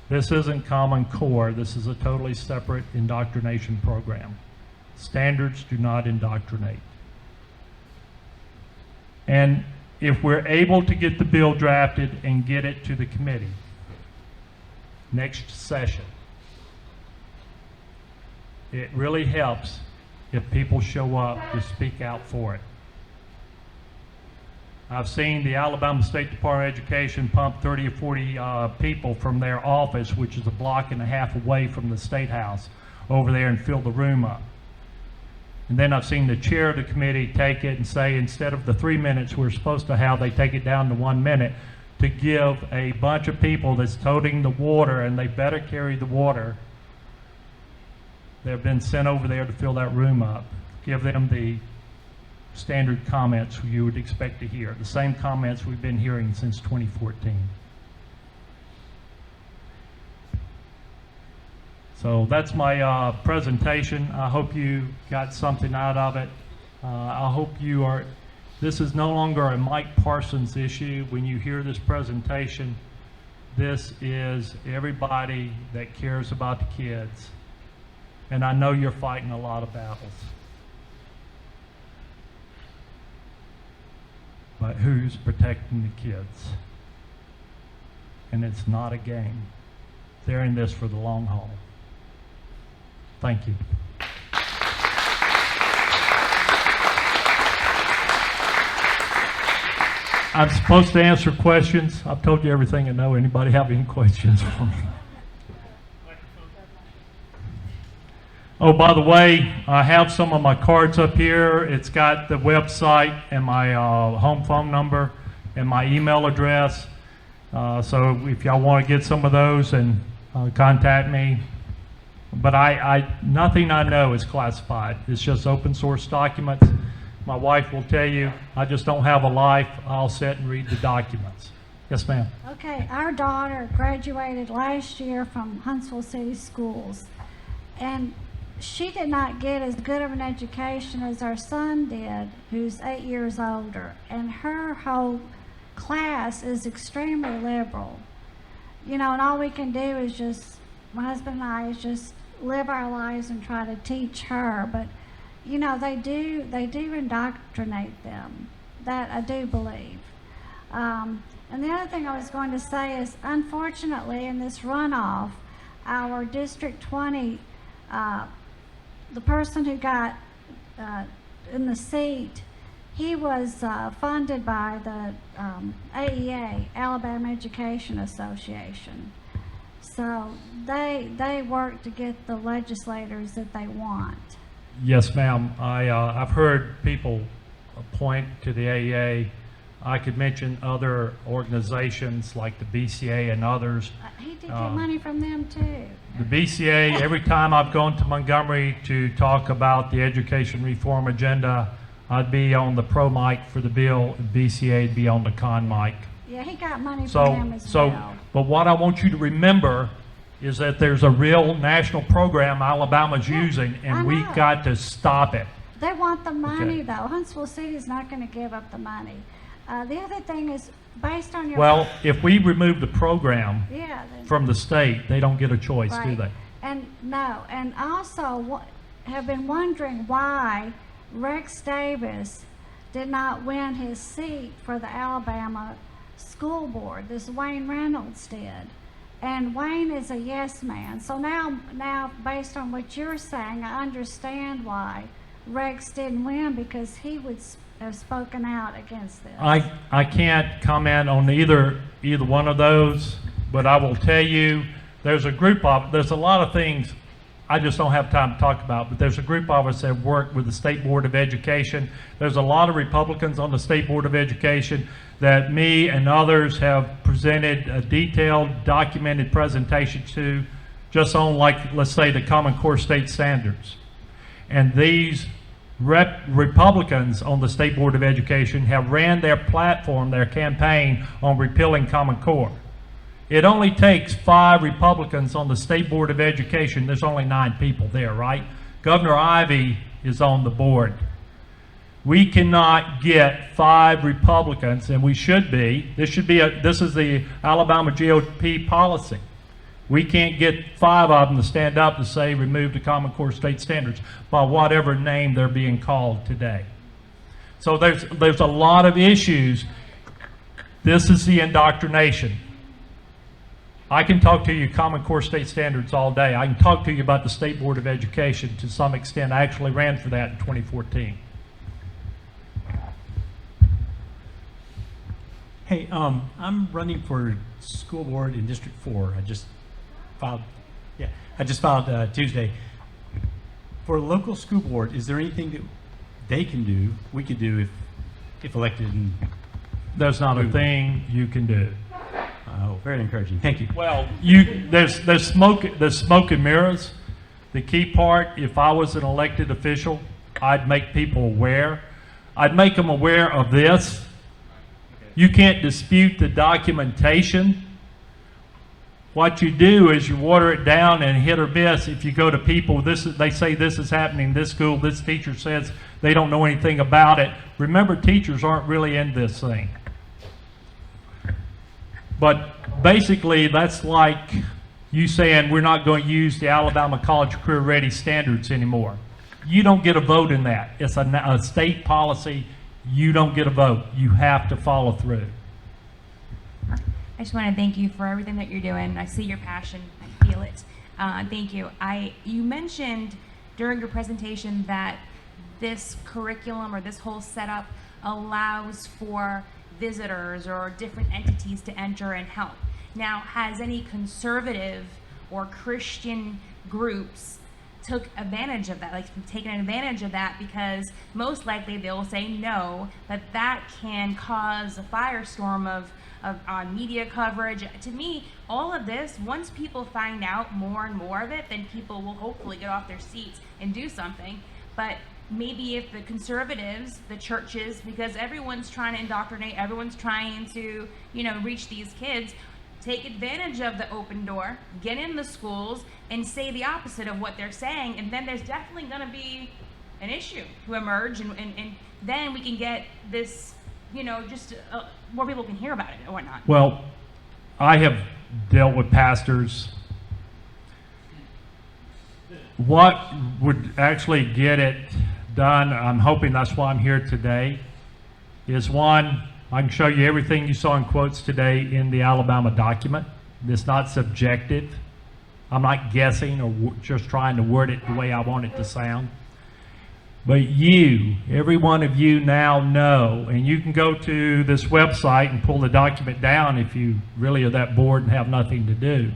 This isn't Common Core. This is a totally separate indoctrination program. Standards do not indoctrinate. And if we're able to get the bill drafted and get it to the committee next session, it really helps if people show up to speak out for it. I've seen the Alabama State Department of Education pump 30 or 40 people from their office, which is a block and a half away from the State House, over there and fill the room up. And then I've seen the chair of the committee take it and say, instead of the 3 minutes we're supposed to have, they take it down to 1 minute to give a bunch of people that's toting the water, and they better carry the water. They've been sent over there to fill that room up. Give them the standard comments you would expect to hear, the same comments we've been hearing since 2014. So that's my presentation. I hope you got something out of it. I hope you are, this is no longer a Mike Parsons issue. When you hear this presentation, this is everybody that cares about the kids. And I know you're fighting a lot of battles. But who's protecting the kids? And it's not a game. They're in this for the long haul. Thank you. I'm supposed to answer questions. I've told you everything I know. Anybody have any questions for me? Oh, by the way, I have some of my cards up here. It's got the website and my home phone number and my email address. So if y'all want to get some of those, and contact me. But nothing I know is classified. It's just open source documents. My wife will tell you, I just don't have a life. I'll sit and read the documents. Yes, ma'am. Okay, our daughter graduated last year from Huntsville City Schools, and she did not get as good of an education as our son did, who's 8 years older, and her whole class is extremely liberal. You know, and all we can do is just, my husband and I, is just live our lives and try to teach her. But you know, they do indoctrinate them. That I do believe. And the other thing I was going to say is, unfortunately, in this runoff, our District 20, the person who got in the seat, he was funded by the AEA, Alabama Education Association. So they work to get the legislators that they want. Yes, ma'am. I've heard people point to the AEA. I could mention other organizations like the BCA and others. He did get money from them too. The BCA, every time I've gone to Montgomery to talk about the education reform agenda, I'd be on the pro mic for the bill, and BCA would be on the con mic. Yeah, he got money from them as well. But what I want you to remember is that there's a real national program Alabama's using, and we've got to stop it. They want the money, though. Huntsville City is not going to give up the money. The other thing is, based on your... Well, if we remove the program then, from the state, they don't get a choice, right. do they? And no, and also have been wondering why Rex Davis did not win his seat for the Alabama school board. This Wayne Reynolds did. And Wayne is a yes man. So now based on what you're saying, I understand why Rex didn't win, because he would have spoken out against this. I can't comment on either one of those, but I will tell you there's a lot of things I just don't have time to talk about, but there's a group of us that work with the State Board of Education. There's a lot of Republicans on the State Board of Education that me and others have presented a detailed, documented presentation to, just on, like, let's say, the Common Core state standards. And these Republicans on the State Board of Education have ran their platform, their campaign, on repealing Common Core. It only takes 5 Republicans on the State Board of Education. There's only 9 people there, right? Governor Ivey is on the board. We cannot get 5 Republicans, and we should be. This is the Alabama GOP policy. We can't get 5 of them to stand up to say remove the Common Core state standards by whatever name they're being called today. So there's a lot of issues. This is the indoctrination. I can talk to you Common Core state standards all day. I can talk to you about the State Board of Education to some extent. I actually ran for that in 2014. Hey, I'm running for school board in District 4. I just filed Tuesday. For a local school board, is there anything that they can do, we could do if elected? And There's not a thing you can do. oh, very encouraging. Thank you. Well, there's smoke and mirrors. The key part, if I was an elected official, I'd make people aware. I'd make them aware of this. You can't dispute the documentation. What you do is you water it down and hit or miss. If you go to people, they say this is happening in this school, this teacher says they don't know anything about it. Remember, teachers aren't really in this thing. But basically, that's like you saying we're not going to use the Alabama College Career Ready standards anymore. You don't get a vote in that. It's a state policy. You don't get a vote. You have to follow through. I just want to thank you for everything that you're doing. I see your passion. I feel it. Thank you. You mentioned during your presentation that this curriculum or this whole setup allows for visitors or different entities to enter and help. Now, has any conservative or Christian groups took advantage of that, like taken advantage of that, because most likely they'll say no, but that can cause a firestorm of on media coverage. To me, all of this, once people find out more and more of it, then people will hopefully get off their seats and do something. But maybe if the conservatives, the churches, because everyone's trying to indoctrinate, everyone's trying to, reach these kids, take advantage of the open door, get in the schools, and say the opposite of what they're saying, and then there's definitely going to be an issue to emerge, and then we can get this, just more people can hear about it or whatnot. Well, I have dealt with pastors. What would actually get it done, I'm hoping that's why I'm here today, is one, I can show you everything you saw in quotes today in the Alabama document. It's not subjective. I'm not guessing or just trying to word it the way I want it to sound. But you, every one of you now know, and you can go to this website and pull the document down if you really are that bored and have nothing to do.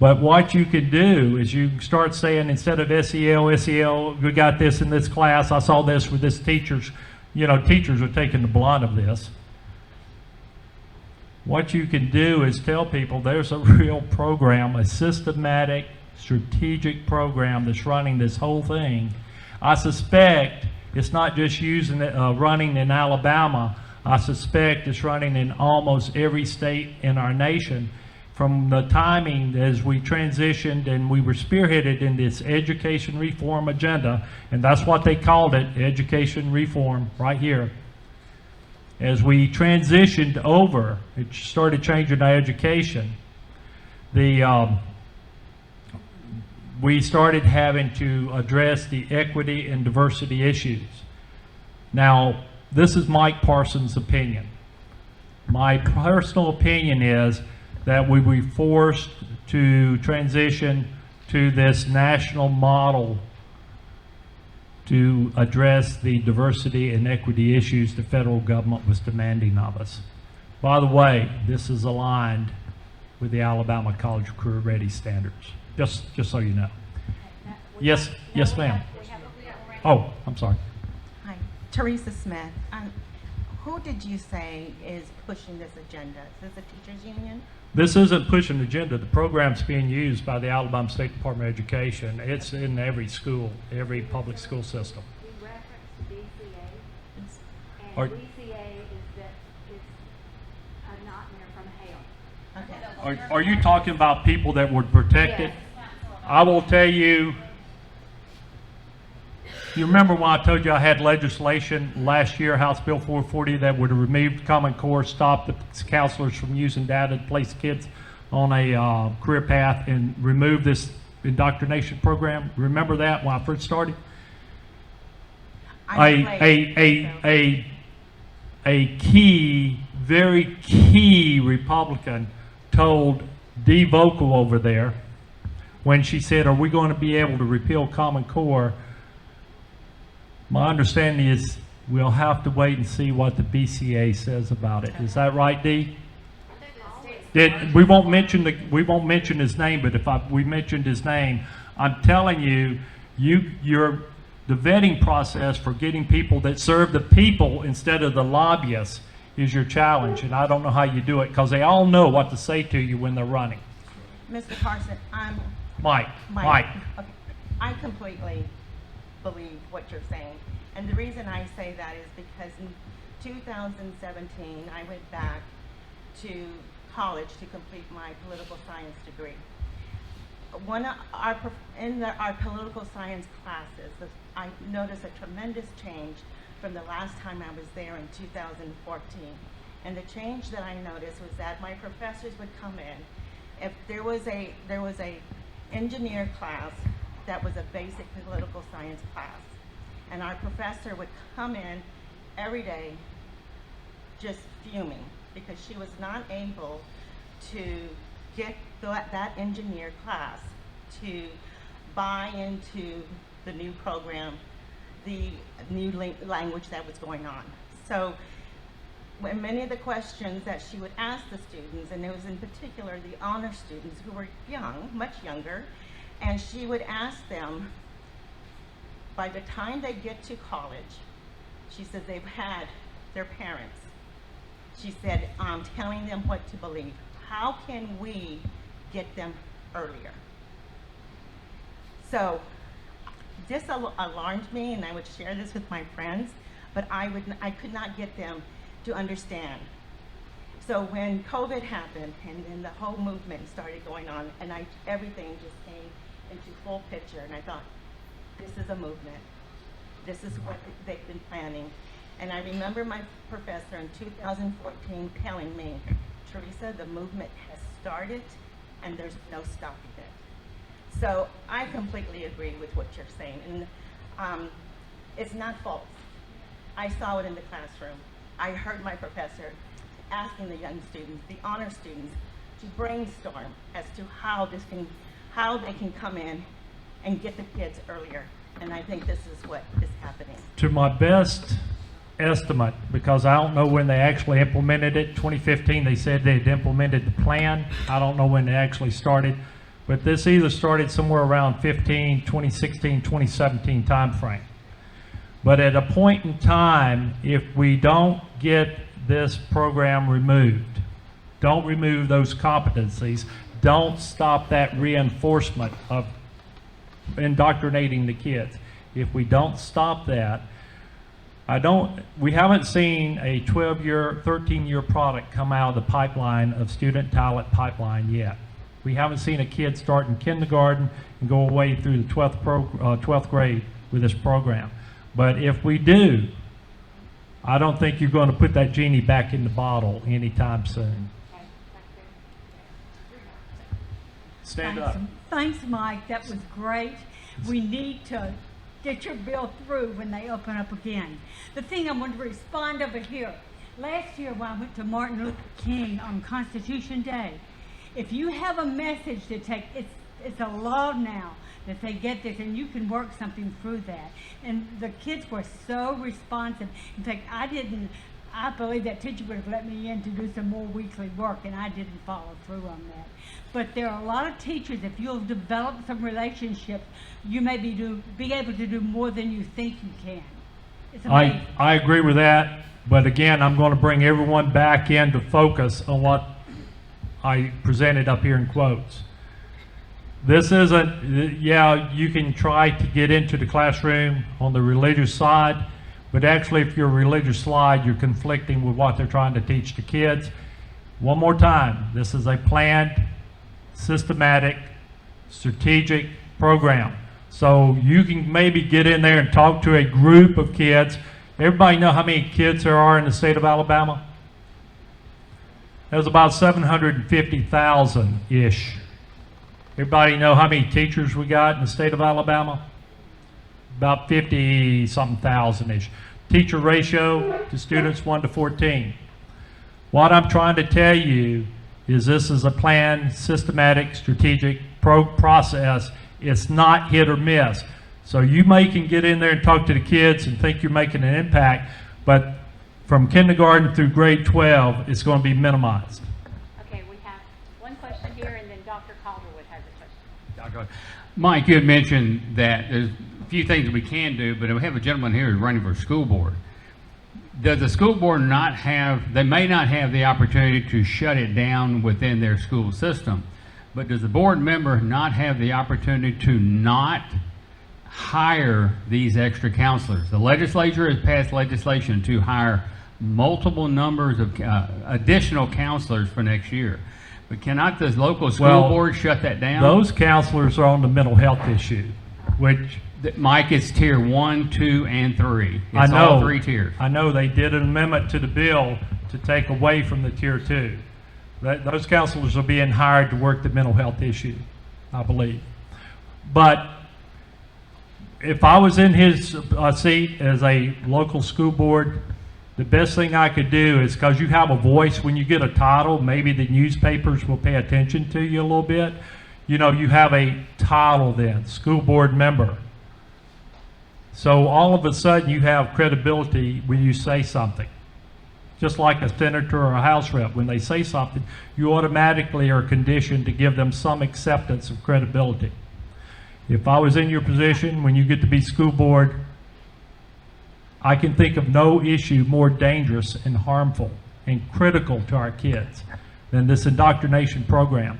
But what you can do is you can start saying, instead of SEL, we got this in this class, I saw this with this teachers, teachers are taking the blunt of this. What you can do is tell people there's a real program, a systematic, strategic program that's running this whole thing. I suspect it's not just running in Alabama. I suspect it's running in almost every state in our nation. From the timing as we transitioned and we were spearheaded in this education reform agenda, and that's what they called it, education reform, right here. As we transitioned over, it started changing our education. We started having to address the equity and diversity issues. Now, this is Mike Parsons' opinion. My personal opinion is that we were forced to transition to this national model to address the diversity and equity issues the federal government was demanding of us. By the way, this is aligned with the Alabama College Career Ready standards, just so you know. Yes, yes, ma'am. Oh, I'm sorry. Hi, Teresa Smith. Who did you say is pushing this agenda? Is this the teachers union? This isn't pushing the agenda. The program's being used by the Alabama State Department of Education. It's in every school, every public school system. We reference BCA, Are- and BCA is that it's a nightmare from hell. Okay. Are you talking about people that were protected? Yes. I will tell you, you remember when I told you I had legislation last year, House Bill 440, that would have removed Common Core, stopped the counselors from using data to place kids on a career path, and remove this indoctrination program? Remember that when I first started? A key, very key Republican told Dee Vocal over there, when she said, are we going to be able to repeal Common Core? My understanding is we'll have to wait and see what the BCA says about it. Is that right, Dee? We won't mention his name, but if we mentioned his name, I'm telling you, the vetting process for getting people that serve the people instead of the lobbyists is your challenge, and I don't know how you do it, because they all know what to say to you when they're running. Mr. Parsons, Mike. Okay. I completely believe what you're saying. And the reason I say that is because in 2017, I went back to college to complete my political science degree. Our political science classes, I noticed a tremendous change from the last time I was there in 2014. And the change that I noticed was that my professors would come in. If there was a engineer class that was a basic political science class, and our professor would come in every day just fuming because she was not able to get that engineer class to buy into the new program, the new language that was going on. So when many of the questions that she would ask the students, and it was in particular the honor students who were young, much younger, and she would ask them, by the time they get to college, she says they've had their parents. She said, I'm telling them what to believe. How can we get them earlier? So this alarmed me, and I would share this with my friends, but I could not get them to understand. So when COVID happened, and then the whole movement started going on, and everything just came into full picture, and I thought, this is a movement. This is what they've been planning. And I remember my professor in 2014 telling me, Teresa, the movement has started and there's no stopping it. So I completely agree with what you're saying. And it's not false. I saw it in the classroom. I heard my professor asking the young students, the honor students, to brainstorm as to how they can come in and get the kids earlier. And I think this is what is happening. To my best estimate, because I don't know when they actually implemented it, 2015 they said they had implemented the plan. I don't know when it actually started, but this either started somewhere around 2016, 2017 timeframe. But at a point in time, if we don't get this program removed, don't remove those competencies, don't stop that reinforcement of indoctrinating the kids. If we don't stop that, we haven't seen a 12-year, 13-year product come out of the pipeline of student talent pipeline yet. We haven't seen a kid start in kindergarten and go away through the 12th grade with this program. But if we do, I don't think you're going to put that genie back in the bottle anytime soon. Stand up. Thanks, Mike. That was great. We need to get your bill through when they open up again. The thing I want to respond over here. Last year when I went to Martin Luther King on Constitution Day, if you have a message to take, it's a law now that they get this, and you can work something through that. And the kids were so responsive. In fact, I didn't I believe that teacher would have let me in to do some more weekly work, and I didn't follow through on that. But there are a lot of teachers, if you'll develop some relationships, you may be able to do more than you think you can. It's amazing. I agree with that, but again, I'm going to bring everyone back into focus on what I presented up here in quotes. This isn't, yeah, you can try to get into the classroom on the religious side, but actually if you're a religious side, you're conflicting with what they're trying to teach the kids. One more time, this is a planned, systematic, strategic program. So you can maybe get in there and talk to a group of kids. Everybody know how many kids there are in the state of Alabama? There's about 750,000-ish. Everybody know how many teachers we got in the state of Alabama? About 50-something thousand-ish. Teacher ratio to students 1 to 14. What I'm trying to tell you is this is a planned, systematic, strategic process. It's not hit or miss. So you can get in there and talk to the kids and think you're making an impact, but from kindergarten through grade 12, it's going to be minimized. Okay, we have one question here, and then Dr. Calderwood has a question. Mike, you had mentioned that there's a few things we can do, but we have a gentleman here who's running for school board. Does the school board not have, they may not have the opportunity to shut it down within their school system, but does the board member not have the opportunity to not hire these extra counselors? The legislature has passed legislation to hire multiple numbers of additional counselors for next year. But cannot the local school board shut that down? Those counselors are on the mental health issue, which... Mike, it's tier 1, 2, and 3. It's I know, all 3 tiers. I know they did an amendment to the bill to take away from the tier 2. Those counselors are being hired to work the mental health issue, I believe. But if I was in his seat as a local school board, the best thing I could do is, because you have a voice, when you get a title, maybe the newspapers will pay attention to you a little bit. You know, you have a title then, school board member. So all of a sudden you have credibility when you say something. Just like a senator or a house rep, when they say something, you automatically are conditioned to give them some acceptance of credibility. If I was in your position, when you get to be school board, I can think of no issue more dangerous and harmful and critical to our kids than this indoctrination program.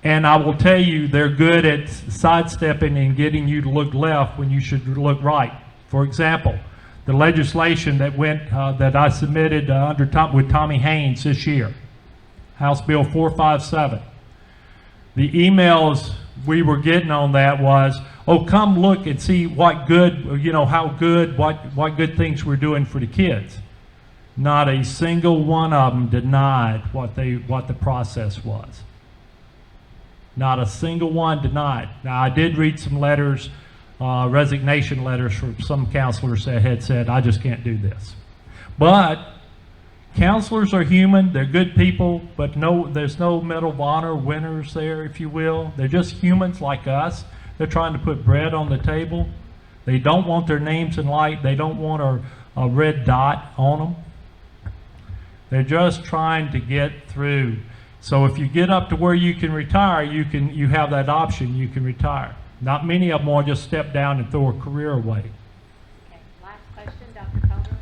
And I will tell you, they're good at sidestepping and getting you to look left when you should look right. For example, the legislation that went, that I submitted with Tommy Haynes this year, House Bill 457. The emails we were getting on that was, oh, come look and see what good, you know, how good, what good things we're doing for the kids. Not a single one of them denied what the process was. Not a single one denied. Now, I did read some letters, resignation letters from some counselors that had said, I just can't do this. But counselors are human. They're good people, but there's no Medal of Honor winners there, if you will. They're just humans like us. They're trying to put bread on the table. They don't want their names in light. They don't want a red dot on them. They're just trying to get through. So if you get up to where you can retire, you have that option, you can retire. Not many of them want to just step down and throw a career away. Okay, last question, Dr. Calder.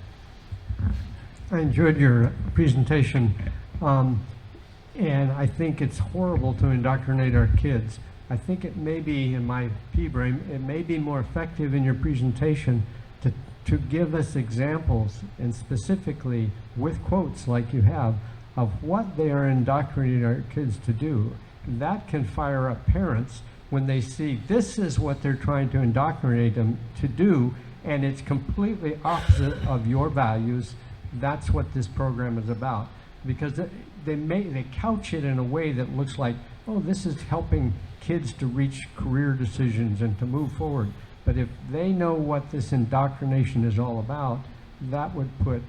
I enjoyed your presentation, and I think it's horrible to indoctrinate our kids. I think it may be, in my pea brain, it may be more effective in your presentation to give us examples, and specifically with quotes like you have, of what they are indoctrinating our kids to do. That can fire up parents when they see this is what they're trying to indoctrinate them to do, and it's completely opposite of your values. That's what this program is about. Because they couch it in a way that looks like, oh, this is helping kids to reach career decisions and to move forward. But if they know what this indoctrination is all about, that would put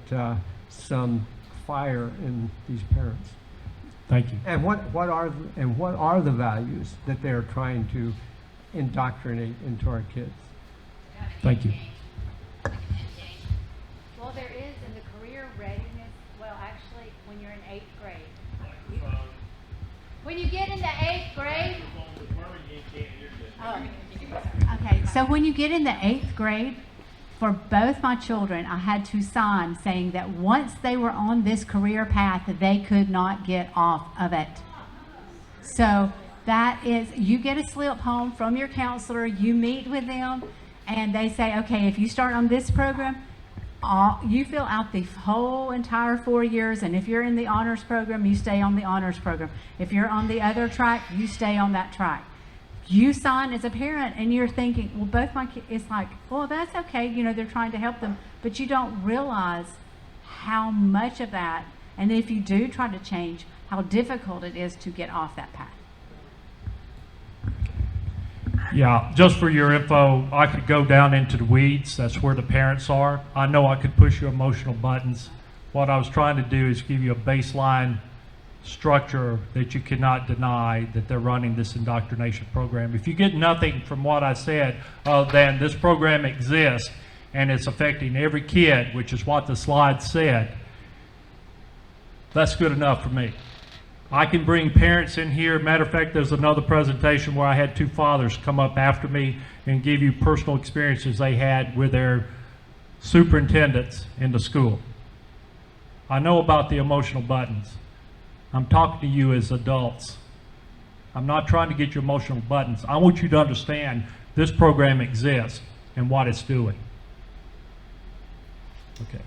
some fire in these parents. Thank you. And what are the values that they're trying to indoctrinate into our kids? Thank you. Well, there is in the career readiness When you get into 8th grade, okay, so when you get in the 8th grade, for both my children, I had to sign saying that once they were on this career path, they could not get off of it. So that is, you get a slip home from your counselor, you meet with them, and they say, okay, if you start on this program, you fill out the whole entire 4 years, and if you're in the honors program, you stay on the honors program. If you're on the other track, you stay on that track. You sign as a parent and you're thinking, well, both my kids, it's like, well, that's okay, you know, they're trying to help them, but you don't realize how much of that, and if you do try to change, how difficult it is to get off that path. Yeah, just for your info, I could go down into the weeds. That's where the parents are. I know I could push your emotional buttons. What I was trying to do is give you a baseline structure that you cannot deny that they're running this indoctrination program. If you get nothing from what I said other than this program exists and it's affecting every kid, which is what the slide said, that's good enough for me. I can bring parents in here. Matter of fact, there's another presentation where I had two fathers come up after me and give you personal experiences they had with their superintendents in the school. I know about the emotional buttons. I'm talking to you as adults. I'm not trying to get your emotional buttons. I want you to understand this program exists and what it's doing. Okay.